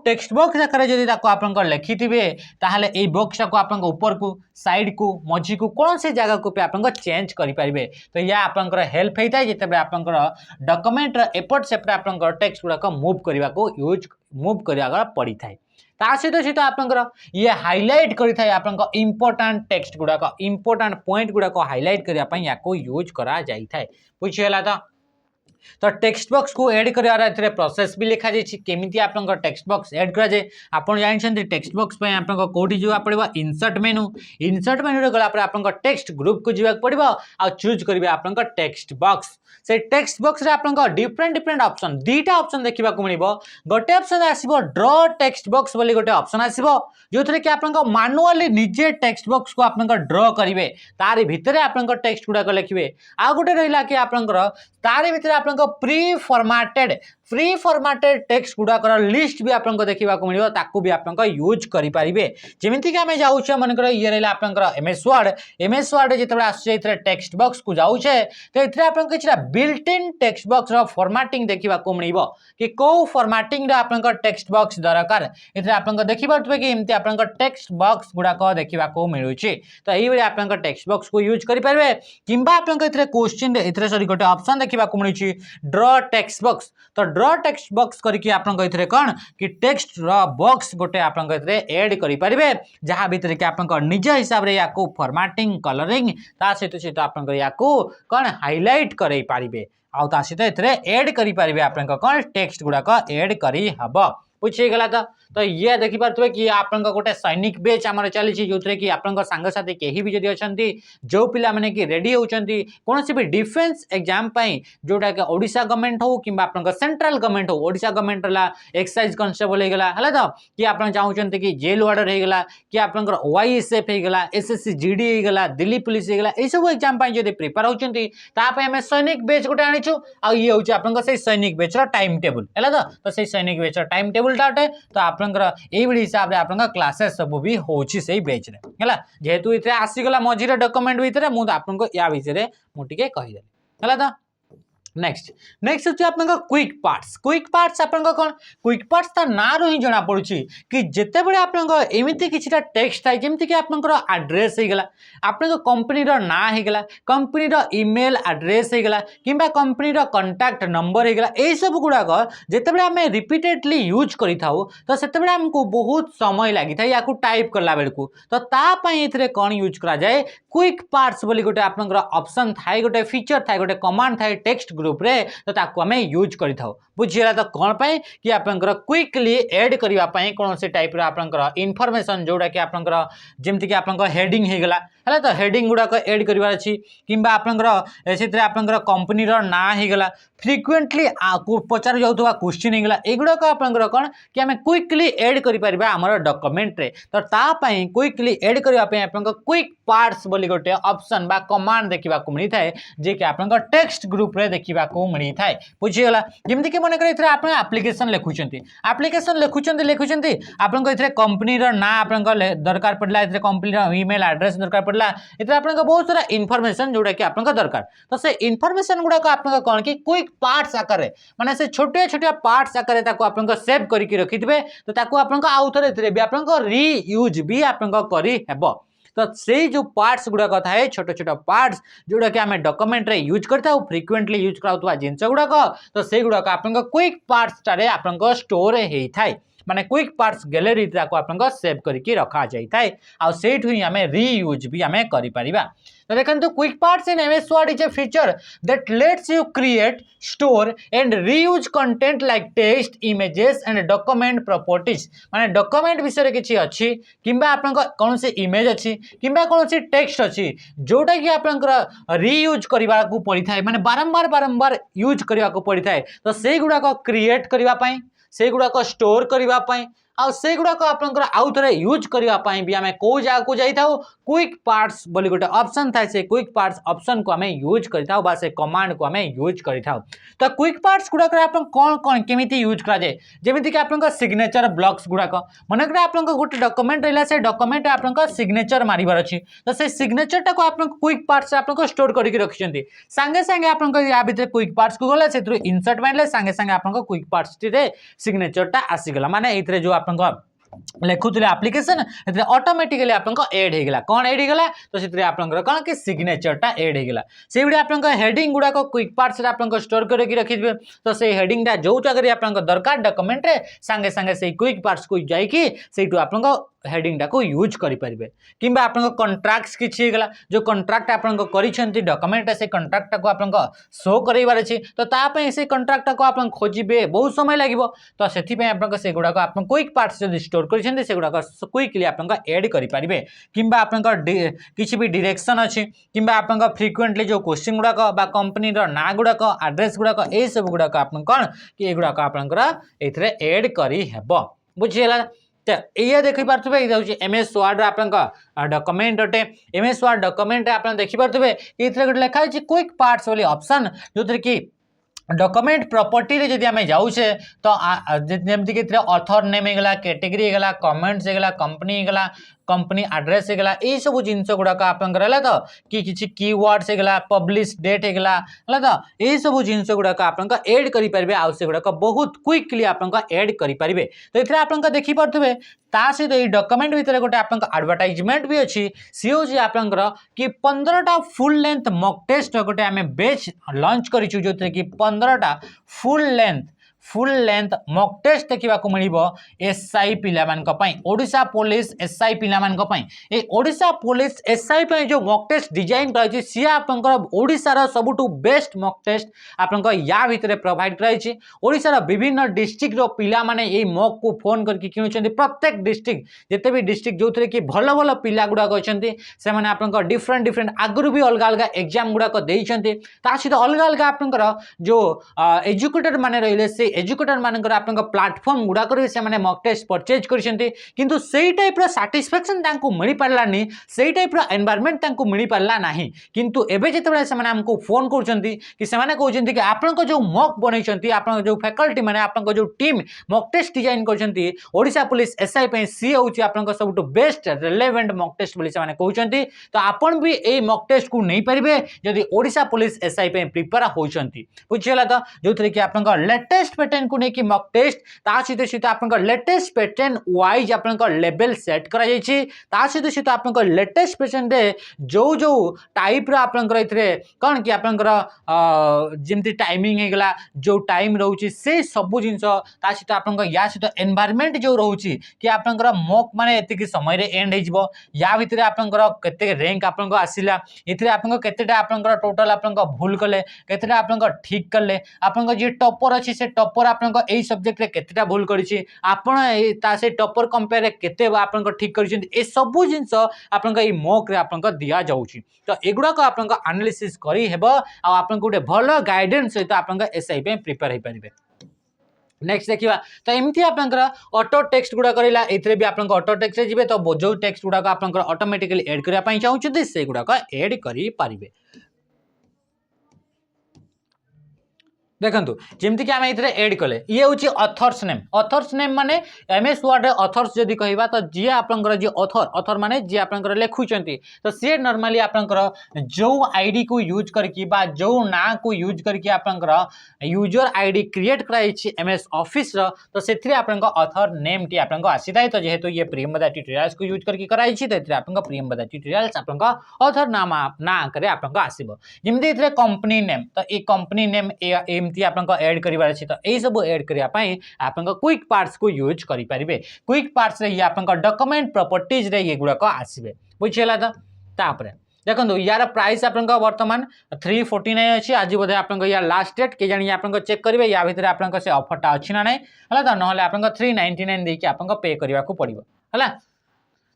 टेक्स्ट बॉक्स आकार जब आप लिखिथे ताहले ए बॉक्स को आप ऊपर को साइड को मझी को कौन सी जगह को आप चेंज करेंगे तो यह आप हेल्प होता है जिते आप डॉक्यूमेंट एपट सेपट आप टेक्स्ट गुड़ाक मूव करने को यूज मूव करा पड़ी था सहित सहित आप ये हाइलाइट करें आप इम्पोर्टाट टेक्स्ट गुड़ाक इम्पोर्टाट पॉइंट गुड़ाक हाइलाइट करने या यूज करा जाए बुझीगला तो टेक्स्ट बॉक्स को ऐड कर प्रोसेस भी लिखा जाए केमी आप टेक्स्ट बॉक्स ऐड कराए आप जानते टेक्स्ट बॉक्स आप कौटी जावा पड़ो इंसर्ट मेनू गला आप टेक्स्ट ग्रुप को जावाक पड़ो आ चूज करेंगे आप टेक्स्ट बॉक्स से टेक्स्ट बॉक्स रे आप डिफरेंट डिफरेंट ऑप्शन दुईटा ऑप्शन देखा मिल गोटे ऑप्शन आसो ड्रॉ टेक्स्ट बॉक्स बोली गोटे ऑप्शन आसो जो थे कि आप मानुआली निजे टेक्स्ट बॉक्स को आप ड्रॉ करेंगे तार भितर आप टेक्स्ट गुड़ाक लिखे आ गोटे रहा कि आप तार भितर आप फ्री फॉर्मेटेड टेक्स्ट गुड़ाकर लिस्ट भी आपको देखा मिले ताकू भी आप यूज करेंगे जमीक आम जाऊे मनकर ये रहा आप एमएस वर्ड जिते आस टेक्स्ट बॉक्स को जाऊे तो ये आप built in text box formatting देखा मिल कि कौ फॉर्मेटिंग आप टेक्स्ट बॉक्स दरकार ये आप देखिए कि एमती आप टेक्स्ट बॉक्स गुड़ाक देखा मिलूँ तो ये आप टेक्स्ट बॉक्स को यूज करेंगे कि आप क्वेश्चन सॉरी गोटे ऑप्शन देखा मिलूँ ड्रॉ टेक्स्ट बॉक्स तो ड्रॉ टेक्स्ट बॉक्स करके आप कौन कि टेक्स्ट बॉक्स गोटे आप ऐड करेंगे जहाँ भीतर कि आप निज हिसाब से या फॉर्मेटिंग कलरिंग सहित सहित आप कौन हाइलाइट करे पारे आउ सहित ऐड करेंगे आप कौन टेक्स्ट गुड़ाक ऐड करी हब बुझीगला तो ये देखिपे कि आप गोटे सैनिक बेच आम चली जो थे कि आप सांगसाथी कहीं भी जदि अच्छा जो पिला माने कि रेडी होती कौन भी डिफेन्स एग्जाम जोटा कि ओडिशा गवर्नमेंट हो कि आप सेंट्रल गवर्नमेंट हो ओडिशा गवर्नमेंट रहा एक्साइज कॉन्स्टेबल होगा है तो कि आप चाहते कि जेल वार्डर होगा कि आप OISF होगा SSC GD होगा दिल्ली पुलिस होगा यह सब एग्जाम जब प्रिपेयर होती आम सैनिक बेच गोटे आनीचु आ ये हूँ आप सैनिक बेचर टाइम टेबुल है तो सैनिक बेचर टाइम टेबुल अटे तो आप हिसाब से आप क्लासेस सब भी होची से बेच रे है जेहेतु ये आसीगला मझीरे डॉक्यूमेंट भितर मुझे आपको या विषय मुझे कहीदेली है तो नेक्स्ट नेक्स्ट हूँ आप क्विक पार्ट्स आप कौन क्विक पार्ट्स ता ना रू ही जना पड़ी कि जिते बड़े आप एमती कि टेक्स्ट थाए जमी कि आप आड्रेस होगा आप कंपनी ना होगा कंपनी ईमेल आड्रेस होगा कि कंपनी कंटाक्ट नंबर होगा यही सब गुड़ाक जिते आम रिपीटेडली यूज कर से आमको बहुत समय लगी था या टाइप कला बेलू तो ये कौन यूज करा जाए क्विक पार्ट्स बोली गोटे आप ऑप्शन थाए गोटे फीचर थाए गोटे कमांड थाए टेक्स्ट ग्रुप रे तो ताकू आम यूज करिथाउ बुझीला तो कौन पाई कि आपनकर क्विकली ऐड करिवा पाई कौन से टाइप रो आपनकर इन्फॉर्मेशन जोड़ा कि आपनकर जेमति कि आपनकर हेडिंग हे गेला हला तो हेडिंग गुडा को ऐड करिवार अछि किंबा आपनकर एसित्रे आपनकर कंपनी रो ना हे गेला फ्रिक्वेंटली पचार जाउतबा क्वेश्चन हे गेला एगुडा को आपनकर कोन कि हमें क्विकली ऐड करि परिबा हमर डॉक्यूमेंट रे तो ता पई क्विकली ऐड करिवा पई आपनकर क्विक पार्ट्स बोली गोटे ऑप्शन बा कमांड देखिबा को मिली थाए जे कि आपनकर टेक्स्ट ग्रुप रे देखिबा को मिली थाए बुझी गेला जेमति कि मने करे इथरे आपन एप्लीकेशन लिखुचंती आपन इथरे कंपनी रो ना आपन दरकार पड़ला इथरे कंपनी रो ईमेल एड्रेस दरकार पड़ला इथरे आपन बहुत सारा इन्फॉर्मेशन जोड़ा कि आपन दरकार तो से इन्फॉर्मेशन गुडा को आपन कोन कि क्विक पार्ट्स आकार माने से छोटे छोटे पार्ट्स आकार ताको आपन सेव करके रखितबे तो ताको आपन आउ थरे इथरे भी आपन रीयूज भी आपन करी हेबो तो से जो पार्ट्स गुडा कथा है छोटे छोटे पार्ट्स जोड़ा कि हमें डॉक्यूमेंट रे यूज करता हूं फ्रीक्वेंटली यूज कराउतवा जिंस गुडा तो से गुडा आपन क्विक पार्ट्स टारे आपन स्टोर हेई थाए माने क्विक पार्ट्स गैलरी ताको आपन सेव करके रखा जाई थाए आ सेठु ही हमें रीयूज भी हमें करि परिबा तो देखंतु quick parts in MS word is a feature that lets you create store and reuse content like text images and document properties माने डॉक्यूमेंट विषय किछि अछि किंबा आपन कोन से इमेज अछि किंबा कोन से टेक्स्ट अछि जोटा कि आपन रीयूज करबा को पड़ी थाए माने बारंबार यूज करबा को पड़ी थाए तो से गुडा को क्रिएट करबा पई से गुडा को स्टोर करबा पई आ से गुडा को आपन आउ थरे यूज करबा पई भी हमें को जा को जाई थाउ क्विक पार्ट्स बोली गोटे ऑप्शन थाए से क्विक पार्ट्स ऑप्शन को हमें यूज करताउ बा से कमांड को हमें यूज करताउ तो क्विक पार्ट्स गुडा कर आपन कोन केमिति यूज करा जाय जेमिति कि आपन सिग्नेचर ब्लॉक्स गुडा को मन करे आपन गोटे डॉक्यूमेंट रहला से डॉक्यूमेंट आपन सिग्नेचर मारिबार अछि तो से सिग्नेचर टा को आपन क्विक पार्ट्स आपन स्टोर करके रखिसंती संगे संगे आपन या भीतर क्विक पार्ट्स को गला से इंसर्ट मारले संगे संगे आपन क्विक पार्ट्स रे सिग्नेचर टा आसी गला माने एथरे जो आपन लिखुले एप्लिकेशन एथरे ऑटोमेटिकली आपन ऐड हे गेला कोन ऐड हे गेला तो सेथरे आपन कोन कि सिग्नेचर टा ऐड हे गेला से बिडा आपन हेडिंग गुडा को क्विक पार्ट्स रे आपन स्टोर करके रखि दिबे तो से हेडिंग टा जो जगह आपन दरकार डॉक्यूमेंट रे संगे संगे से क्विक पार्ट्स को जाई कि सेटू आपन हेडिंग टा को यूज करि परिबे किंबा आपन कॉन्ट्रैक्ट्स किछि गेला जो कॉन्ट्रैक्ट आपन करिसेंती डॉक्यूमेंट से कॉन्ट्रैक्ट को आपन शो करैबार अछि तो ता पय से कॉन्ट्रैक्ट को आपन खोजिबे बहुत समय लागिवो तो सेथि पय आपन से गुडा को आपन क्विक पार्ट्स जदि स्टोर करिसेंती से गुडा को क्विकली आपन ऐड करि परिबे किंबा आपन किछि भी डायरेक्शन अछि किंबा आपन फ्रीक्वेंटली जो क्वेश्चन गुडा को बा कंपनी रो ना गुडा को एड्रेस गुडा को ए सब गुडा को आपन कोन कि ए गुडा को आपन एथरे ऐड करि हेबो बुझियला तो ये देखि पारथबे ये एमएस वर्ड आपन डॉक्यूमेंट अटे एमएस वर्ड डॉक्यूमेंट आपन देखि पारथबे इथरे गोटे लिखा है क्विक पार्ट्स वाली ऑप्शन जो कि डॉक्यूमेंट प्रॉपर्टी रे जदि हमें जाउछे तो जेमति कि ऑथर नेम हे गेला कैटेगरी हे गेला कमेंट्स हे गेला कंपनी हे गेला कंपनी एड्रेस हे गेला ए सब जिंस गुडा का आपन करला तो कि किछि कीवर्ड्स हे गेला पब्लिश डेट हे गेला हला तो ए सब जिंस गुडा का आपन का ऐड करि परबे आ से गुडा का बहुत क्विकली आपन का ऐड करि परबे तो इथरे आपन का देखि परथबे ता सहित ए डॉक्यूमेंट भीतर गोटे आपन का एडवर्टाइजमेंट भी अछि सीओ जी आपन कि 15टा फुल लेंथ मॉक टेस्ट गोटे हमें बैच लॉन्च करिछु जोते कि 15टा फुल लेंथ मॉक टेस्ट देखा मिलो एसआई पिला ओडिशा पुलिस एसआई पिला ए ओडिशा पुलिस एसआई जो मॉक टेस्ट डिजाइन कर सी ओडिशार सबुठु बेस्ट मॉक टेस्ट आपन या भितर प्रोवाइड कर ओडिशार विभिन्न डिस्ट्रिक्ट पिला माने ए मॉक को फोन करके किणुचंती प्रत्येक डिस्ट्रिक्ट जिते भी डिस्ट्रिक्ट जो कि भल भल पिला गुड़ाक अच्छा से आपन डिफरेंट आगुरी भी अलग अलग एग्जाम गुड़ाक देते सहित अलग अलग आपंकर जो एजुकेटेड माने रहिले से एजुकेटर मानकर आपन प्लेटफॉर्म गुड़ाक से मॉक टेस्ट परचेज करछंती किंतु सेही टाइप रो सैटिस्फैक्शन तांको मिली पारलानी सेही टाइप रो एनवायरनमेंट तांको मिली पारला नाही किंतु एबे जेतेबेले से माने हमको फोन करछंती कि से माने कहउछंती कि आपन जो मॉक बनैछंती आपन जो फैकल्टी माने आपन जो टीम मॉक टेस्ट डिजाइन करछंती ओडिशा पुलिस एसआई पे सी होउची आपन सबटु बेस्ट रिलेवेंट मॉक टेस्ट बोली से माने कहउछंती तो आपन भी ए मॉक टेस्ट को नहीं परिबे जदि ओडिशा पुलिस एसआई पे प्रिपेयर होइछंती बुझियला तो जोथरे कि आपन लेटेस्ट पे पैटर्न को लेकिन मॉक टेस्ट ता सहित सहित आपन लेटेस्ट पैटर्न वाइज आपन लेवल सेट करा जायछि ता सहित सहित आपन लेटेस्ट पैटर्न रे जो जो टाइप रा आपन इथरे कोन कि आपन जेमती टाइमिंग हे गला जो टाइम रहउछि से सब जिंस ता सहित आपन या सहित एनवायरनमेंट जो रहउछि कि आपन मॉक माने एति समय रे एंड हे जिवो या भितरे आपन केते रैंक आपन आसिला इथरे आपन केतेटा आपन टोटल आपन भूल कले केतेटा आपन ठीक कले आपन जे टॉपर अछि से टॉपर आपन एई सब्जेक्ट रे केतेटा भूल करिछि आपन ता से टॉपर कंपेयर रे केते आपन ठीक करिसेंती ए सब जिंस आपन एई मॉक रे आपन दिया जाउछि तो एगुडा को आपन एनालिसिस करी हेबो आ आपन गोटे भलो गाइडेंस सहित आपन एसआई पे प्रिपेयर हे परिबे। नेक्स्ट देखिए तो एमती आपनकर ऑटो टेक्स्ट गुडा करिला एथरे भी आपन ऑटो टेक्स्ट रे जिवे तो जो टेक्स्ट गुडा को आपनकर ऑटोमेटिकली ऐड करिया पई चाहउछथि से गुडा को ऐड करि परिबे। देखंतु जेमति कि आमे इथरे ऐड कले ये होची ऑथर्स नेम माने एमएस वर्ड रे ऑथर्स जदी कहिबा तो जे आपनकर जे ऑथर माने जे आपनकर लेखुचंती तो से नॉर्मली आपनकर जो आईडी को यूज करके बा जो ना को यूज करके आपनकर यूजर आईडी क्रिएट कराई छी एमएस ऑफिस रो तो सेथरे आपनकर ऑथर नेम टी आपनकर आसीताय तो जेहेतु ये प्रियंवदा ट्यूटोरियल्स को यूज करके कराई छी तेथरे आपनकर प्रियंवदा ट्यूटोरियल्स आपनकर ऑथर नाम ना करे आपनकर आसीबो जेमति इथरे कंपनी नेम तो ए कंपनी नेम एमती आपन ऐड करिवार अछि तो ए सब ऐड करिया पई आपन क्विक पार्ट्स को यूज करि परिबे क्विक पार्ट्स रे आपन डॉक्यूमेंट प्रॉपर्टीज रे ये गुडा को आसीबे बुझियला त तापरे देखंतु यार प्राइस आपन वर्तमान 349 अछि आज बोधे आपन या लास्ट डेट के जानि आपन चेक करिवे या भीतर आपन से ऑफर ता अछि ना नै हला त नहले आपन 399 दे कि आपन पे करिवा को पड़िबो हला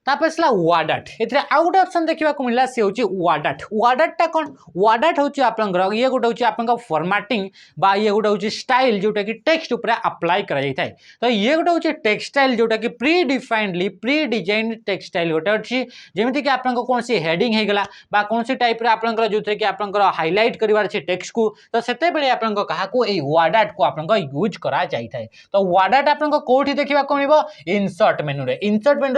तापसला वाडाट एथरे आउ गोटे ऑप्शन देखिबा को मिलला से होची वाडाट ता कोन वाडाट होची आपन ये गोटे होची आपन फॉर्मेटिंग बा ये गोटे होची स्टाइल जोटा कि टेक्स्ट ऊपर अप्लाई करा जाय थाय तो ये गोटे होची टेक्स्ट स्टाइल जोटा कि predefinedly predesign text style गोटे अछि जेमिति कि आपन को कोनसी हेडिंग हे गला बा कोनसी टाइप रे आपन जोथे कि आपन हाइलाइट करिवार छै टेक्स्ट को तो सेते बेले आपन को कहा को ए वाडाट को आपन यूज करा जाय थाय तो वाडाट आपन को कोठी देखिबा को मिलबो इंसर्ट मेनू रे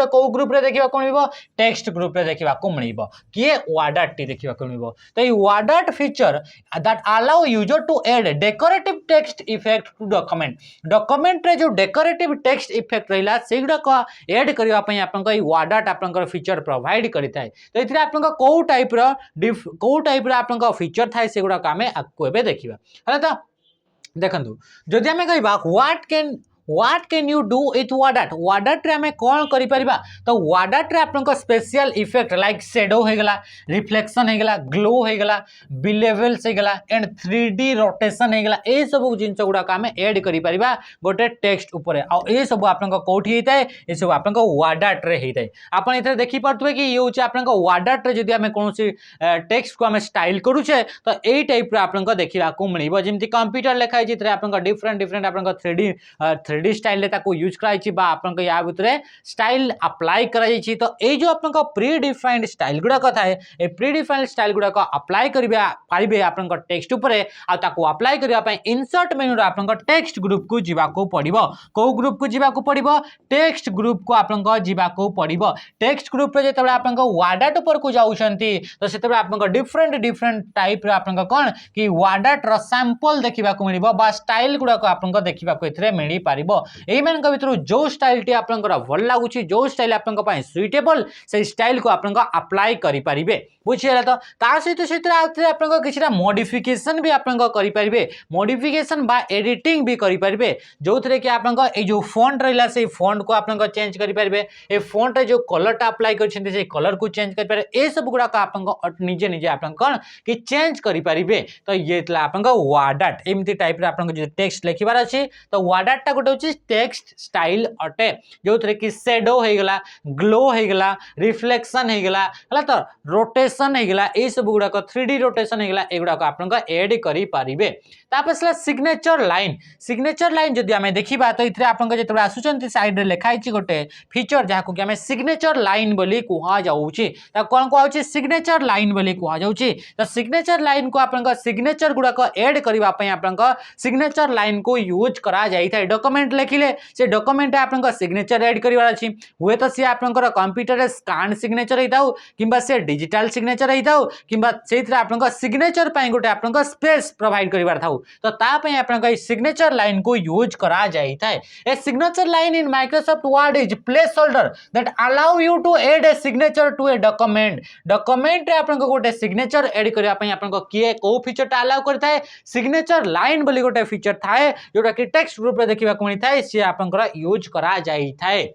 को ग्रुप रे देखिबा को मिलबो टेक्स्ट ग्रुप रे देखिबा को मिलबो किए वाडाट टी देखिबा को मिलबो तो ये वाडाट feature that allow user to add decorative text effect to document रे जो डेकोरेटिव टेक्स्ट इफेक्ट रहिला सेगुडा को ऐड करिवा पई आपन को वाडाट आपन फीचर प्रोवाइड करिताय तो इथरे आपन को टाइप रो आपन को फीचर थाय सेगुडा को हमें आपको एबे देखिबा हला तो देखंतु जदि हमें कहबा what can you do with वाडाट रे हमें कौन करि परिबा तो वाडाट रे आपन को स्पेशल इफेक्ट लाइक शैडो हे गला रिफ्लेक्शन हे गला ग्लो हे गला बिलेवल्स हे गला एंड 3D रोटेशन हे गला ए सब जिंस गुडा का हमें ऐड करि परिबा गोटे टेक्स्ट ऊपर आ ए सब आपन को कोठी हेताय ए सब आपन को वाडाट रे हेताय आपन इथे देखि परतबे कि ये होचे आपन को वाडाट रे जदि हमें कोनसी टेक्स्ट को हमें स्टाइल करूचे तो ए टाइप रे आपन को देखिबा को मिलिबो जेमति कंप्यूटर लेखाय चित्र आपन को डिफरेंट आपन को 3D स्टाइल ले ताको यूज कराई छी बा आपन को या भितरे स्टाइल अप्लाई कराई छी तो ए जो आपन को प्री डिफाइंड स्टाइल गुडा कथा है ए प्री डिफाइंड स्टाइल गुडा को अप्लाई करिबा पारिबे आपन को टेक्स्ट ऊपर आ ताको अप्लाई करिया पय इंसर्ट मेनू रे आपन को टेक्स्ट ग्रुप को जिबा को पड़िबो को ग्रुप को जिबा को पड़िबो टेक्स्ट ग्रुप को आपन को जिबा को पड़िबो टेक्स्ट ग्रुप रे जेतबे आपन को वाडाट ऊपर को जाउछंती तो सेतबे आपन को डिफरेंट टाइप रे आपन को कोन कि वाडाट रो सैंपल देखिबा को मिलिबो बा स्टाइल गुडा को आपन को देखिबा को इथरे मिली पारिबो एई मन को भितरु जो स्टाइल टी आपन को भल लागुची जो स्टाइल आपन को पय सुइटेबल से स्टाइल को आपन को अप्लाई करि परिबे बुझियला तो ता सहित आपन को किछरा मॉडिफिकेशन भी आपन को करि परिबे मॉडिफिकेशन बा एडिटिंग भी करि परिबे जोथरे कि आपन को ए जो फॉन्ट रहला से फॉन्ट को आपन को चेंज करि परिबे ए फॉन्ट रे जो कलर टा अप्लाई करछन्ते से कलर को चेंज करि परिबे ए सब गुडा का आपन को निजे आपन कोन कि चेंज करि परिबे तो ये तला आपन को वाडाट एमती टाइप रे आपन को जो टेक्स्ट लिखिबार अछि तो वाडाट टा गोटे टेक्स्ट स्टाइल अटे जो थरे कि शैडो हे गला ग्लो हे गला रिफ्लेक्शन हे गला हला तो रोटेशन हे गला ए सब गुडा को 3D रोटेशन हे गला एगुडा को आपन को ऐड करि पारिबे तापसला सिग्नेचर लाइन जदि हमें देखिबा तो इथरे आपन को जेतबे आसुचंती साइड रे लिखाइ छि गोटे फीचर जहा को कि हमें सिग्नेचर लाइन बोली कुहा जाउछि त कोन को आउछि सिग्नेचर लाइन बोली कुहा जाउछि त सिग्नेचर लाइन को आपन को सिग्नेचर गुडा को ऐड करिवा पय आपन को सिग्नेचर लाइन को यूज करा जाई थाय डॉक्यूमेंट लिखिले से डॉक्यूमेंट आपन को सिग्नेचर ऐड करिवार अछि हुए तो से आपन को कंप्यूटर रे स्कैन सिग्नेचर हेताउ किबा से डिजिटल सिग्नेचर होता किंबा से आपन सिग्नेचर गोटे आपन स्पेस प्रोवाइड कर तो तापाई आपन सिग्नेचर लाइन को यूज करा जाई थाए a signature line in Microsoft Word is placeholder that allow you to add a signature to a document रे आपन गोटे सिग्नेचर एड करिया पई आपन किए को फीचर टा अलाउ करता है सिग्नेचर लाइन बोली गोटे फीचर थाए जोटा कि टेक्स्ट ग्रुप रे देखिबा को मिलता है सी आपन यूज करा जाई थाए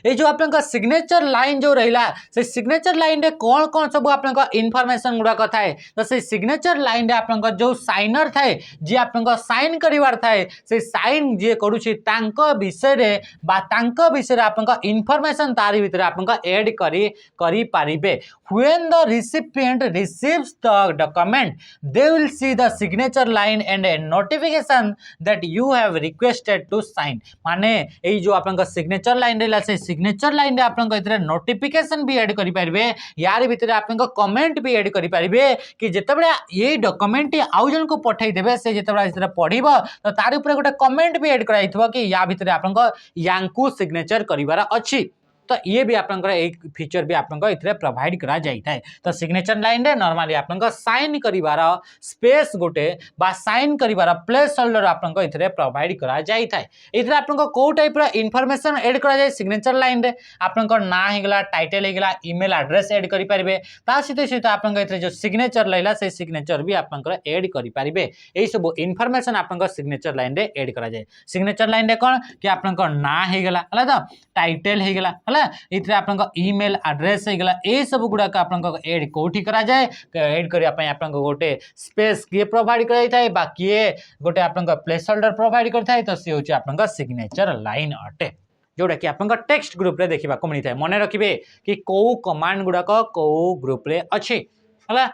ये जो आप सिग्नेचर लाइन जो रहा से सिग्नेचर लाइन रे कौन कौन सब आप इनफॉरमेशन गुड़ाक थाए तो से सिग्नेचर लाइन रे आप जो साइनर थाए जी आप साइन करिवार थाए से साइन जी करुछि तांको विषय रे बा तांको विषय रे आप इनफॉरमेशन तारी भीतर आप ऐड करी पारिबे when the recipient receives the document they will see the signature line and a notification that you have requested to sign माने एई जो आपन सिग्नेचर लाइन रहला से सिग्नेचर लाइन रे आपन इतरे नोटिफिकेशन भी ऐड करि पारिबे यार भीतर आपन कमेंट भी ऐड करि पारिबे कि जेतेबेले ये डॉक्यूमेंट आउ जन को पठाई देबे से जेतेबेले इतरे पढिबो तो तार ऊपर गोटे कमेंट भी ऐड कराइथबो कि या भीतर आपन यांकू सिग्नेचर करिवार अछि तो ये भी आप एक फीचर भी आप प्रोवाइड करा जाए तो सिग्नेचर लाइन रे नॉर्मली आप साइन करिवार स्पेस गोटे बा साइन करिवार प्लेस होल्डर आप प्रोवाइड करा जाए इधर आप को टाइप इनफॉरमेशन ऐड करा जाए सिग्नेचर लाइन रे आप ना होगा टाइटल होगा ईमेल एड्रेस ऐड करि पारिबे ता सहित सहित आप जो सिग्नेचर लैला से सिग्नेचर भी आप ऐड करि पारिबे एई सब इनफॉरमेशन आप सिग्नेचर लाइन रे ऐड करा जाए सिग्नेचर लाइन रे कोन कि आप ना होगा है तो टाइटल होगा इथे आपन ईमेल एड्रेस होगा ये सब गुड़ाक आप एड कौटी करा जाए एड करने आप गोटे स्पेस किए प्रोवाइड कराई बा किए गोटे आप प्लेस होल्डर प्रोवाइड करता है तो सी हूँ आप सिग्नेचर लाइन अटे जोटा कि आप टेक्स्ट ग्रुप रे देखा मिलता है मन रखिए कि कौ कमांड गुड़ाक कौ ग्रुप रे अच्छी है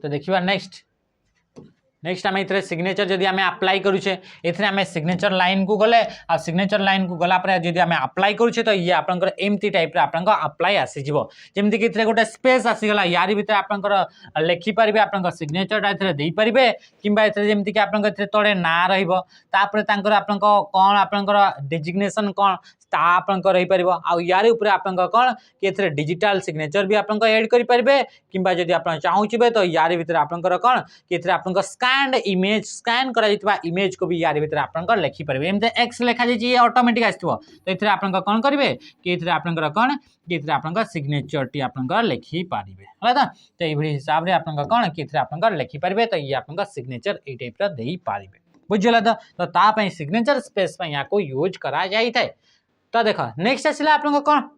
तो देखिए नेक्स्ट आम इतने सिग्नेचर जदि आम अप्लाई करुचे इतने आम सिग्नेचर लाइन को गले आ सिग्नेचर लाइन को गला पर जदि आम अप्लाई करुचे तो ये आपंकर एमती टाइप रे आपंकर अप्लाई आसीजिवो जेमति कि इतने गोटे स्पेस आसीगला यारी भीतर आपंकर लिखि परिबे आपंकर सिग्नेचर टा इतने देई परिबे किंबा इतने जेमति कि आपंकर इतने तळे ना रहइबो तापर तांकर आपंकर कोन आपंकर डेजिग्नेशन कोन ता आपंकर रही परिबो आ यारी ऊपर आपंकर कोन कि इतने डिजिटल सिग्नेचर भी आपंकर ऐड करि परिबे किंबा जदि आपन चाहूचिबे तो यारी भीतर आपंकर कोन कि इतने आपंकर स्कैन इमेज स्कैन करा इमेज को भी यार भीतर आप लिखि पारे एमती एक्स लिखा जाए ऑटोमेटिक आसो तो ये आप कौन करेंगे कि ये आपंकर कौन कि ये आप सिग्नेचर टी आप लिखि पारे है तो ये हिसाब से आप कौन कि आप लिखि पारे तो ये आप सिग्नेचर ये टाइप दे पारे बुझला तो ताप सिग्नेचर स्पेस या यूज करा जाए तो देख नेक्स्ट आसला आप कौन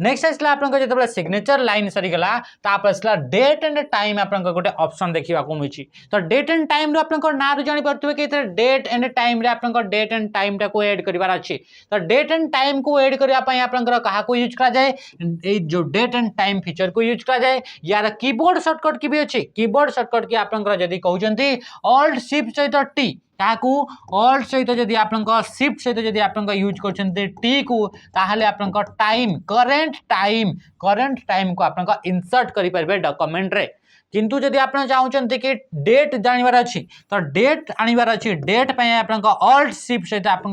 नेक्स्ट आसला आप जो सिग्नेचर लाइन सरीगला तापर आसला डेट एंड टाइम आप गोटे ऑप्शन देखा मिली तो डेट एंड टाइम आप ना जानी पारे कि डेट एंड टाइम रे आप डेट एंड टाइम टाक एड करार अच्छी तो डेट एंड टाइम को एड करने आप यूज करा जाए जो डेट एंड टाइम फीचर को यूज करा जाए यार कीबोर्ड शॉर्टकट की भी अच्छी कीबोर्ड शॉर्टकट की आप कहते ऑल्ट शिफ्ट सहित टी ताकू ऑल्ट सहित जदि आप शिफ्ट सहित जदि आप यूज कर टी को ताहले आप टाइम करेंट टाइम को आप इंसर्ट करें डॉक्यूमेंट रे किंतु जदि आप चाहते कि डेट जानवर अच्छी तो डेट आनबार अच्छी डेट आप ऑल्ट शिफ्ट सहित आप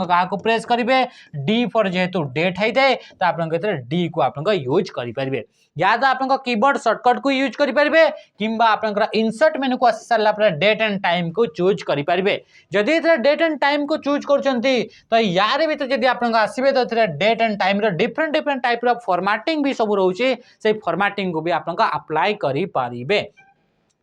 प्रेस करेंगे डी फॉर जेहेतु डेट होता है तो आप डी को आप यूज करेंगे या तो आप कीबोर्ड शॉर्टकट को यूज करेंगे किंबा आप इंसर्ट मेनू को आसी सारा डेट एंड टाइम को चूज करेंगे जदि डेट एंड टाइम को चूज कर यार भीतर जब आप आसवे तो date and time different type formatting भी सब रोचे से फॉर्मेटिंग को भी आप अप्लाई करें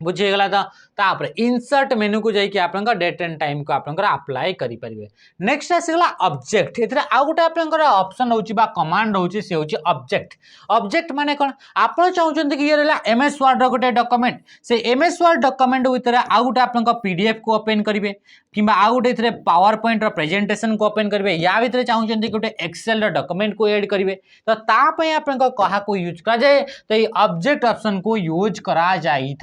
बुझीगला तो तापर इंसर्ट मेनू को जाइए आप डेट एंड टाइम को आप अप्लाई करेंगे नेक्स्ट आसगला ऑब्जेक्ट ये आउ गोटे आप ऑप्शन रोचे कमांड रोचे सी हूँ ऑब्जेक्ट ऑब्जेक्ट माने कौन आप चाहते कि ये रहा एमएस वर्ड गोटे डॉक्यूमेंट से एमएस वर्ड डॉक्यूमेंट भितर आउ गोटे आप पीडीएफ को ओपन करेंगे किंबा आउ गोटे पावर पॉइंट प्रेजेंटेशन को ओपन करेंगे या भीतर चाहते गोटे एक्सेल डॉक्यूमेंट को ऐड करेंगे तो तापाई आप यूज करा जाए तो ये ऑब्जेक्ट ऑप्शन को यूज करा जाए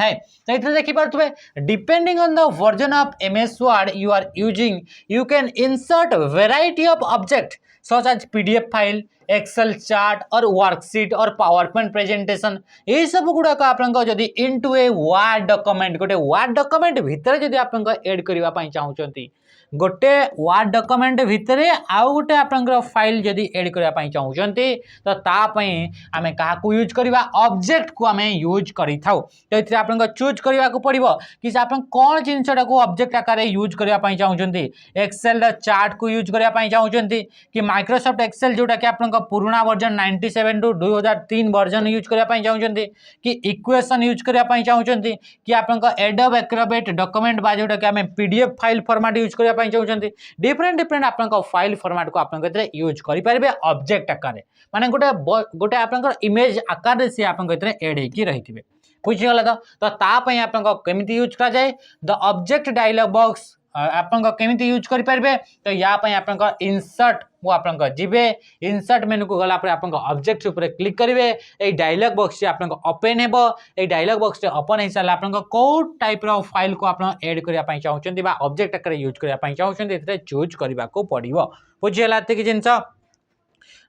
तो ये देखिपे depending on the version of MS Word you are using you can insert variety of object such as PDF file Excel chart और वर्कशीट और पावर पॉइंट प्रेजेंटेशन ये सब गुड़ाक आपंक जदि इनटू ए वर्ड डॉक्यूमेंट गोटे वर्ड डॉक्यूमेंट भितर जदि आपंक ऐड करबा पई चाहउचंती गोटे वर्ड डॉक्यूमेंट भितर आउ गोटे आपंकर फाइल जदि ऐड करबा पई चाहउचंती तो ता पई आमे काहा को यूज करबा ऑब्जेक्ट को आमे यूज करि थाउ तो इथि आपंक चूज करबा को पड़िबो कि से आपन कोन जिंसटा को ऑब्जेक्ट आकार यूज करबा पई चाहउचंती एक्सेल चार्ट को यूज करबा पई चाहउचंती कि माइक्रोसॉफ्ट एक्सेल जोटा कि आपन पुराना वर्जन 97 टू 2003 वर्जन यूज करबा पई चाहउचंती कि इक्वेशन यूज करबा पई चाहउचंती कि आपन एडोब एक्रोबैट डॉक्यूमेंट बा जोटा कि हमें पीडीएफ फाइल फॉर्मेट यूज करबा पई चाहउचंती डिफरेंट डिफरेंट आपन फाइल फॉर्मेट को आपन केतरे यूज करि परबे ऑब्जेक्ट आकार माने गोटे आपन इमेज आकार रे से आपन केतरे ऐड हेकी रहिथिबे बुझीगला तो तापई आपन केमिति यूज करा जाए द ऑब्जेक्ट डायलॉग बॉक्स आपन केमिति यूज करि परबे तो या पई आपन इंसर्ट वो आपन जिबे इंसर्ट मेनू को गला पर आपन ऑब्जेक्ट ऊपर क्लिक करिवे ए डायलॉग बॉक्स से आपन ओपन हेबो ए डायलॉग बॉक्स से ओपन हे साला आपन को टाइप रो फाइल को आपन ऐड करिया पई चाहउचंती बा ऑब्जेक्ट आकर यूज करिया पई चाहउचंती एतरे चूज करबा को पड़िबो बुझियला कि जिंस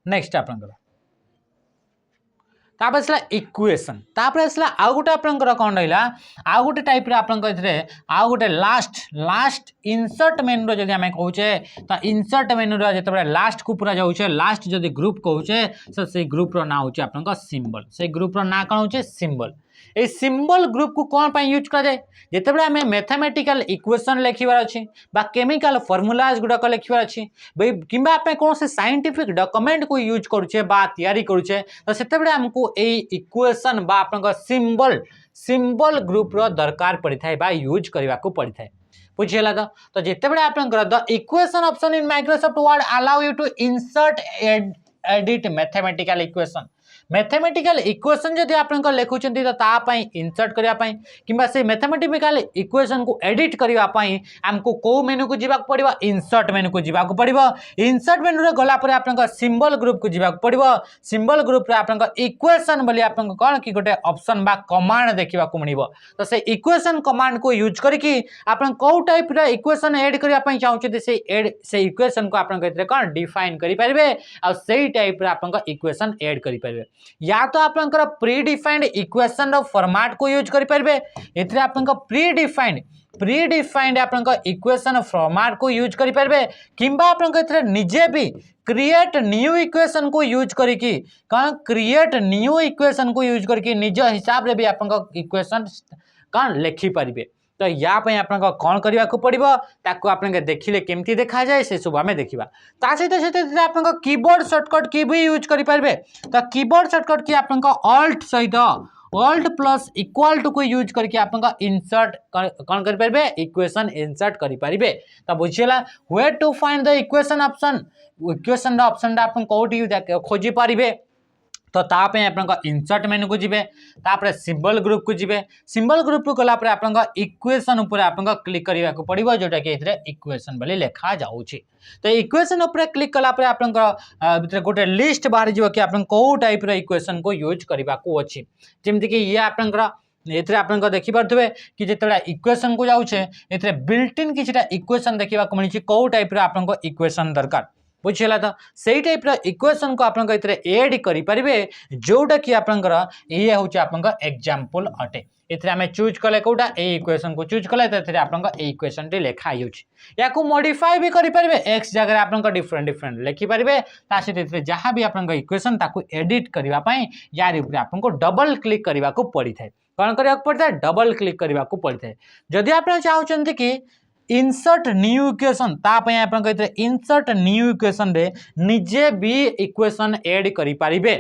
नेक्स्ट आपन तापर असला इक्वेशन तापर असला आउ गोटे आपनकर कोन रहिला आउ गोटे टाइप रे आपनकर इथरे आउ गोटे लास्ट इंसर्ट मेनू जदि हमें कहूचे तो इंसर्ट मेनू रे जते लास्ट को पूरा जाउचे लास्ट जदि ग्रुप कहूचे तो से ग्रुप रो नाम होचे आपनकर सिंबल से ग्रुप रो नाम कोन होचे सिंबल ए सिंबल ग्रुप को कोन पई यूज करा जाय जेतेबे हमें मैथमेटिकल इक्वेशन लिखिबार अछि बा केमिकल फार्मूलाज गुडा को लिखिबार अछि किबा आपे कोन से साइंटिफिक डॉक्यूमेंट को यूज करूचे बा तयारी करूचे तो सेतेबे हमको ए इक्वेशन बा आपन सिंबल ग्रुप रो दरकार पड़ी थाए बा यूज करबा को पड़ी थाए बुझियला तो जेतेबे आपन the equation option in Microsoft Word allow you to insert edit mathematical equation जदि आपन लिखुचंती तो ता पई इंसर्ट करिया पई किबा से मैथमेटिकल इक्वेशन को एडिट करिया पई हमको को मेनू को जीवा पड़िबो इंसर्ट मेनू को जीवा पड़िबो इंसर्ट मेनू रे गला पर आपन सिंबल ग्रुप को जीवा पड़िबो सिंबल ग्रुप रे आपन इक्वेशन बोली आपन कोन कि गोटे ऑप्शन बा कमांड देखिबा को मिलिबो तो से इक्वेशन कमांड को यूज करके आपन को टाइप रे इक्वेशन ऐड करिया पई चाहउछते से इक्वेशन को आपन केतरे कोन डिफाइन करि परबे आ सेही टाइप रे आपन इक्वेशन ऐड करि परबे या तो आपनकर प्री डिफाइंड इक्वेशन रो फॉर्मेट को यूज करि परबे एथरे आपनकर प्री डिफाइंड आपनकर इक्वेशन फॉर्मेट को यूज करि परबे किबा आपनकर एथरे निजे भी क्रिएट न्यू इक्वेशन को यूज करिकी कौन क्रिएट न्यू इक्वेशन को यूज करके निज हिसाब रे भी आपनकर इक्वेशन कौन लिखि परिबे तो या पे आपन कौन करबा को पड़िबो ताको आपन के देखिले केमती देखा जाए से सब हमें देखिबा ता सहित आपन कीबोर्ड शॉर्टकट की भी यूज करि परबे तो कीबोर्ड शॉर्टकट की आपन ऑल्ट सहित ऑल्ट प्लस इक्वल टू को यूज करके आपन इंसर्ट कौन करि परबे इक्वेशन इंसर्ट करि परिबे तो बुझियला where to find the equation option आपन कोठी खोजी परिबे तो तापे आपन इंसर्ट मेनू को जिबे तापर सिंबल ग्रुप को जिबे सिंबल ग्रुप को गला पर आपन इक्वेशन ऊपर आपन क्लिक करबा को पड़िबो जोटा कि एथरे इक्वेशन बोली लिखा जाउची तो इक्वेशन ऊपर क्लिक कला पर आपन भीतर गोटे लिस्ट बाहर जिवो कि आपन को टाइप रो इक्वेशन को यूज करबा को अछि जेमति कि ये आपन एथरे आपन देखि परथबे कि जेतरा इक्वेशन को जाउछे एथरे बिल्ट इन किछटा इक्वेशन देखिबा को मिलछि को टाइप रो आपन इक्वेशन दरकार बुझियला तो सही टाइप रो इक्वेशन को आपन एथरे ऐड करि परिबे जोटा कि आपन ये होछि आपन एग्जांपल अटे एथरे हमें चूज कले कोटा ए इक्वेशन को चूज कले तो एथरे आपन ए इक्वेशन टी लेखा आयुछि याकू मॉडिफाई भी करि परिबे एक्स जगह आपन डिफरेंट लिखि परिबे ता सहित एथरे जहां भी आपन इक्वेशन ताकू एडिट करबा पई यार ऊपर आपन को डबल क्लिक करबा को पड़ी थाए कोन करबा पड़ता है डबल क्लिक करबा को पड़ी थाए जदि आपन चाहउछन्ते कि इंसर्ट न्यू इक्वेशन तापय आपन कहते इंसर्ट न्यू इक्वेशन रे निजे भी इक्वेशन ऐड करि परिबे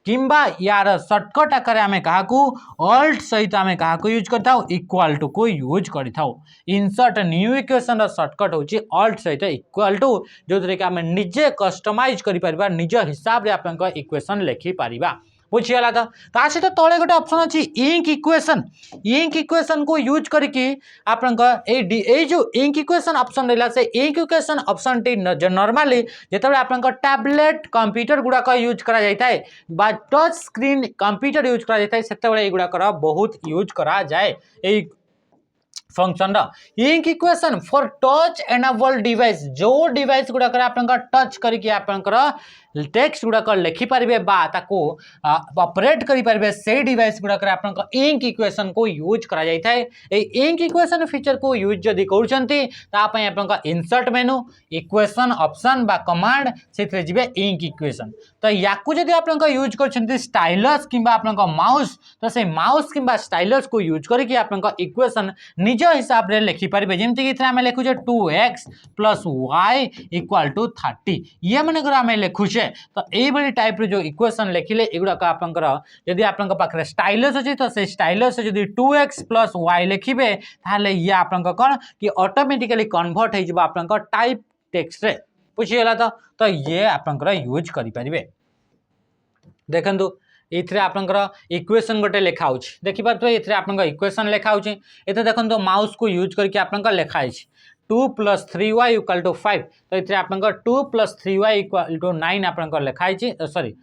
किंबा यार शॉर्टकट आकार हमें कहा को ऑल्ट सहित हमें कहा को यूज करता इक्वल टू को यूज करता इंसर्ट न्यू इक्वेशन रो शॉर्टकट होची ऑल्ट सहित इक्वल टू जो कि हमें निजे कस्टमाइज करि परिबा निज हिसाब रे आपन इक्वेशन लिखि परिबा बुझियला तो ता सहित तळे गोटे ऑप्शन अछि इंक इक्वेशन को यूज करके आपन ए जो इंक इक्वेशन ऑप्शन रहला से इंक इक्वेशन ऑप्शन टी नॉर्मली जेतबे आपन टैबलेट कंप्यूटर गुडा का यूज करा जाय थाए बा टच स्क्रीन कंप्यूटर यूज करा जाय थाए सेतबे ए गुडा कर बहुत यूज करा जाय a function ink equation for touch enable device जो डिवाइस गुडा कर आपन टच करके आपन टेक्स्ट गुड़ाक लिखिपारे ऑपरेट करें से डिवाइस गुड़ाक इंक इक्वेशन को यूज करा जाय थाए। इंक इक्वेशन फीचर को यूज जदि कर इंसर्ट मेनू इक्वेशन ऑप्शन बा कमांड से जी इंक इक्वेशन। तो या जदि आप यूज कर स्टाइलस कि माउस तो से माउस कि स्टाइलस को यूज करके आप इक्वेशन निज हिसाब से लिखिपारे जमीक आम लिखुचे 2x + y = 30 ये मन आम लिखुचे। तो ये टाइप जो इक्वेशन लिखिले एगुड़ाक आपंकर जदि आप पाखे स्टाइलस अच्छी तो से स्टाइलस जदि 2x + y लिखे ताहले ये आपंकर कौन कि ऑटोमेटिकली कन्वर्ट हो टाइप टेक्स्ट रे बुझीगला। तो ये आपंकर यूज करें देखु ये आपंकर इक्वेशन गोटे लिखा देखिए ये आप इक्वेशन लिखा ये देखो माउस को यूज करके आप लिखाई 2 + 3y = 5 तो ये आप 2 + 3y = 9 आप लिखाई सॉरी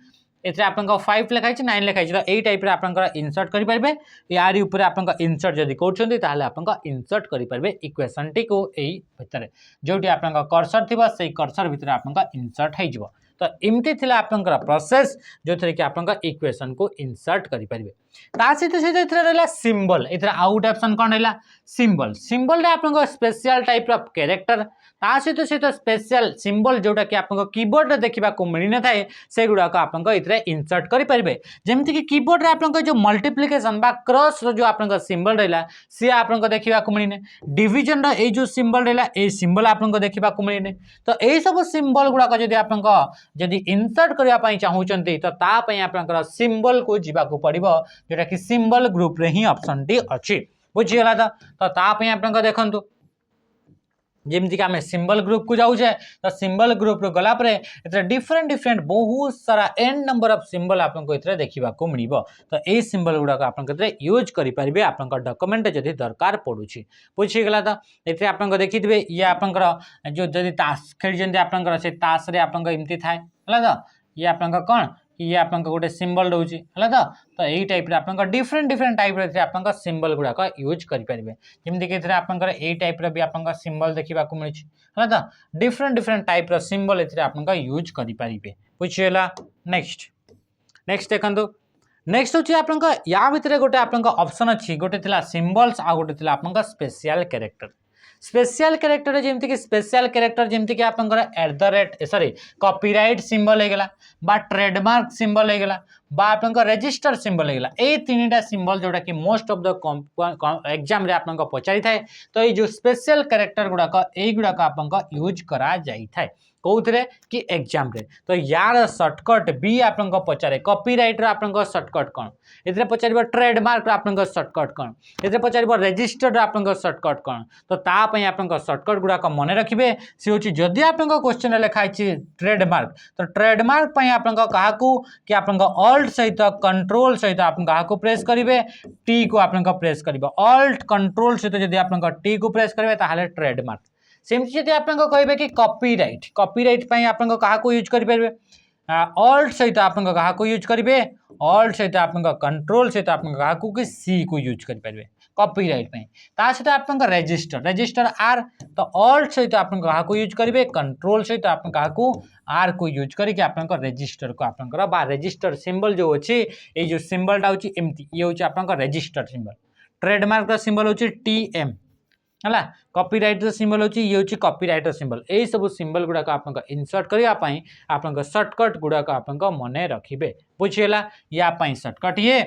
ये आप 5 लिखाई 9 लिखाई तो यही टाइप आप इनसर्ट करेंगे यार ऊपर आप इनसर्ट जब कर आप इनसर्ट करेंगे इक्वेशन टी को यही भितर जो आप कर्सर थी से कर्सर भितर आप इनसर्ट हो। तो एमती थी आपंकर प्रोसेस जो थे कि आप इक्वेशन को इनसर्ट करेंगे। सहित सहित रहा सिंबल ये आउ गोटे ऑप्शन कौन रहा सिंबल सिंबल आप स्पेशल टाइप ऑफ कैरेक्टर सहित सहित स्पेशल सिंबल जोटा कि आप कीबोर्ड देखा मिल न थाए से गुड़ाक आप इनसर्ट करेंगे जमीक कि कीबोर्ड आप जो मल्टीप्लिकेशन बा क्रॉस जो आप सिंबल रहा सी आप देखा मिलने डिविजन रो जो सिंबल रहा ये सिंबल आप देखा मिलने। तो यही सब सिंबल गुड़ाक जब आप जदि इनसर्ट करने चाहूँगी तो आप सिंबल को जीवाक पड़ो जोटा कि सिंबल ग्रुप रे ही ऑप्शन टी अच्छी बुझीगला। तो आप देखु जमीक आम सिंबल ग्रुप को जाऊे तो सिंबल ग्रुप गलापर डिफरेंट डिफरेंट बहुत सारा एन नंबर ऑफ सिंबल आपको देखा मिल। तो यही सिंबल गुड़ाक आप यूज करेंगे आप डॉक्यूमेंट जदि दरकार पड़ुछि बुझीगला। तो ये आप देखिए ये आपंकर जो जदि ताश खेली आप से ताश रे आपमती थाए है तो ये आप कौन ये आप गोटे सिंबल रोचे है तो यही टाइप आप डिफरेंट डिफरेंट टाइप आप सिंबल गुड़ाक यूज करेंगे जमीक आपंकर यही टाइप भी आप सिंबल देखा मिली है तो डिफरेंट डिफरेंट टाइप सिंबल आप यूज करेंगे बुझीगला। नेक्स्ट नेक्स्ट देखो नेक्स्ट हूँ आप या भितर गोटे आप ऑप्शन अच्छी गोटे थी सिंबल्स आ गोटे थी आप स्पेशल कैरेक्टर स्पेशल कैरेक्टर जमीक स्पेशल कैरेक्टर जमीक आपंकर @ सॉरी कॉपीराइट सिंबल होगा बा ट्रेडमार्क सिंबल होगा बा आपंकर रजिस्टर सिंबल होगा ये तीनटा सिंबल जोटा कि मोस्ट ऑफ द एग्जाम रे आपंक पचारि थाए। तो ये जो स्पेशल कैरेक्टर गुड़ाक युड़ाक आप यूज करा जाई थाए कौन कि एग्जाम रे। तो यार सर्टकट भी आप पचारे कॉपीराइट आप सर्टकट कौन ये पचार ट्रेडमार्क आप सर्टकट कौन ये पचार रजिस्टर्ड आप सर्टकट कौन। तो तापाई आप सर्टकट गुड़ाक मन रखिए सी हूँ जदि आप क्वेश्चन लिखाई ट्रेडमार्क तो ट्रेडमार्क आप कि आप ऑल्ट सहित कंट्रोल सहित आप प्रेस करेंगे टी को आप प्रेस करेंगे ऑल्ट कंट्रोल सहित जब आप टी को प्रेस करेंगे ताहले ट्रेडमार्क सेमती जब आप कहे कि कॉपीराइट कॉपीराइट आप यूज करेंगे ऑल्ट सहित आप यूज करेंगे ऑल्ट सहित आप कंट्रोल सहित आप कि सी को यूज करेंगे कॉपीराइट सहित आप रजिस्टर रजिस्टर आर तो ऑल्ट सहित आप यूज करेंगे कंट्रोल सहित आप आर को यूज करके आप रजिस्टर को आप रजिस्टर सिंबल जो अच्छी ये जो सिंबलटा हूँ एमती ये हूँ आप रजिस्टर सिंबल ट्रेडमार्क सिंबल हूँ TM है कॉपीराइट सिंबल हूँ ये हूँ कॉपीराइट सिंबल यही सब सिंबल गुड़ाक आप इनसर्ट करने आप सर्टकट गुड़ाक आप मन रखिए बुझीगला। या सर्टकट ये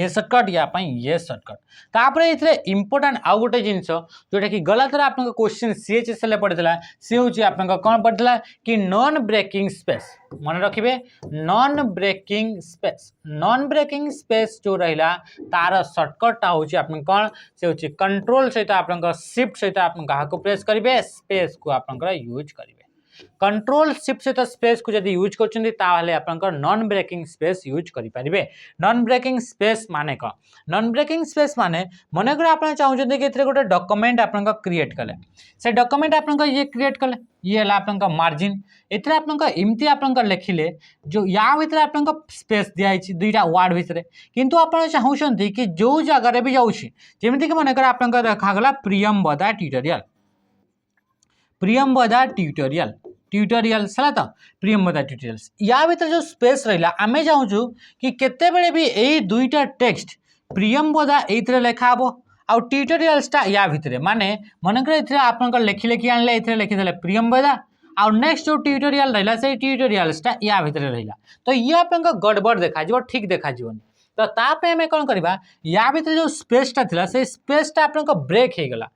सर्टकट ये सर्टकट तापर ये इंपोर्टाट आउ गोटे जिनस जोटा कि गला थर आप क्वेश्चन CHSL पड़ता सी हूँ आप कौन पड़ता कि नॉन ब्रेकिंग स्पेस मन रखिए नॉन ब्रेकिंग स्पेस जो रहा तार सर्टकटा हूँ आप कौन से हूँ कंट्रोल सहित आप शिफ्ट सहित आप प्रेस करेंगे स्पेस को आप यूज करेंगे कंट्रोल शिफ्ट सहित स्पेस को जब यूज कर नॉन ब्रेकिंग स्पेस यूज करेंगे। नॉन ब्रेकिंग स्पेस माने कौन नॉन ब्रेकिंग स्पेस माने मनकर आप चाहते कि गोटे डॉक्यूमेंट आप क्रिएट कले से डॉक्यूमेंट आप ये क्रिएट कले ये है आप मार्जिन एथरे एमती आप लिखिले जो या भितर आप स्पेस दिखाई दुईटा वार्ड भितर किंतु आप चाहते कि जो जगार भी जाऊँगी जमीक मनकर आप देखागला प्रियम्बदा ट्यूटोरियल ट्यूटोरियल्स है तो प्रियंवदा ट्यूटोरियल्स या भीतर जो स्पेस रहा आम चाहूँ कि केतेबेले भी यही दुईटा टेक्स्ट प्रियंवदा ये लेखा हम आउ ट्यूटोरियल्सटा या भितर माने मनकर आप लेखि लेखि आने ये लिखिदे प्रियंवदा आउ नेक्स्ट जो ट्यूटोरियल रहा से ट्यूटोरियल्सटा या भितर रहा तो ये आप गड़बड़ देखा ठीक देखा तो ताप आम कौन करवा या भीतर जो स्पेसटा थिला से स्पेसटा आप ब्रेक हो गला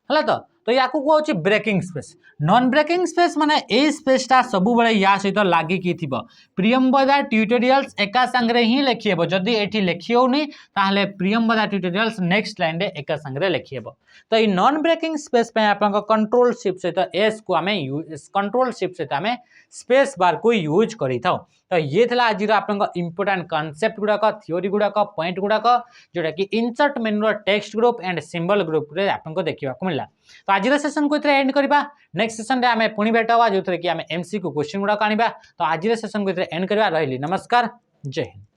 है तो या कहूँ breaking space non breaking space माने ए स्पेसटा सब बड़े या सहित लागिकी थी प्रियंवदा ट्यूटोरियल्स एका सांगे ही लिखिहेब जदि ये लिखि होनी ताहले प्रियंवदा ट्यूटोरियल्स नेक्स्ट लाइन रे एका सांगे लिखिहेब तो ये नॉन ब्रेकिंग स्पेस पे आप कंट्रोल शिफ्ट सहित एस को आम कंट्रोल शिफ्ट सहित आम स्पेस बार को यूज करी था तो ये थी आज आप इंपोर्टेंट कॉन्सेप्ट गुड़ाक थ्योरी गुड़ाक पॉइंट गुड़ाक जोटा कि insert menu text group and symbol group रे आपको देखा मिला तो आज सेशन को एंड करवा नेक्स्ट सेशन में आम पुणी भेट हवा जो कि आम एमसीक्यू क्वेश्चन गुड़ाक आनिबा तो आज सेशन को एंड करवा रही नमस्कार जय हिंद।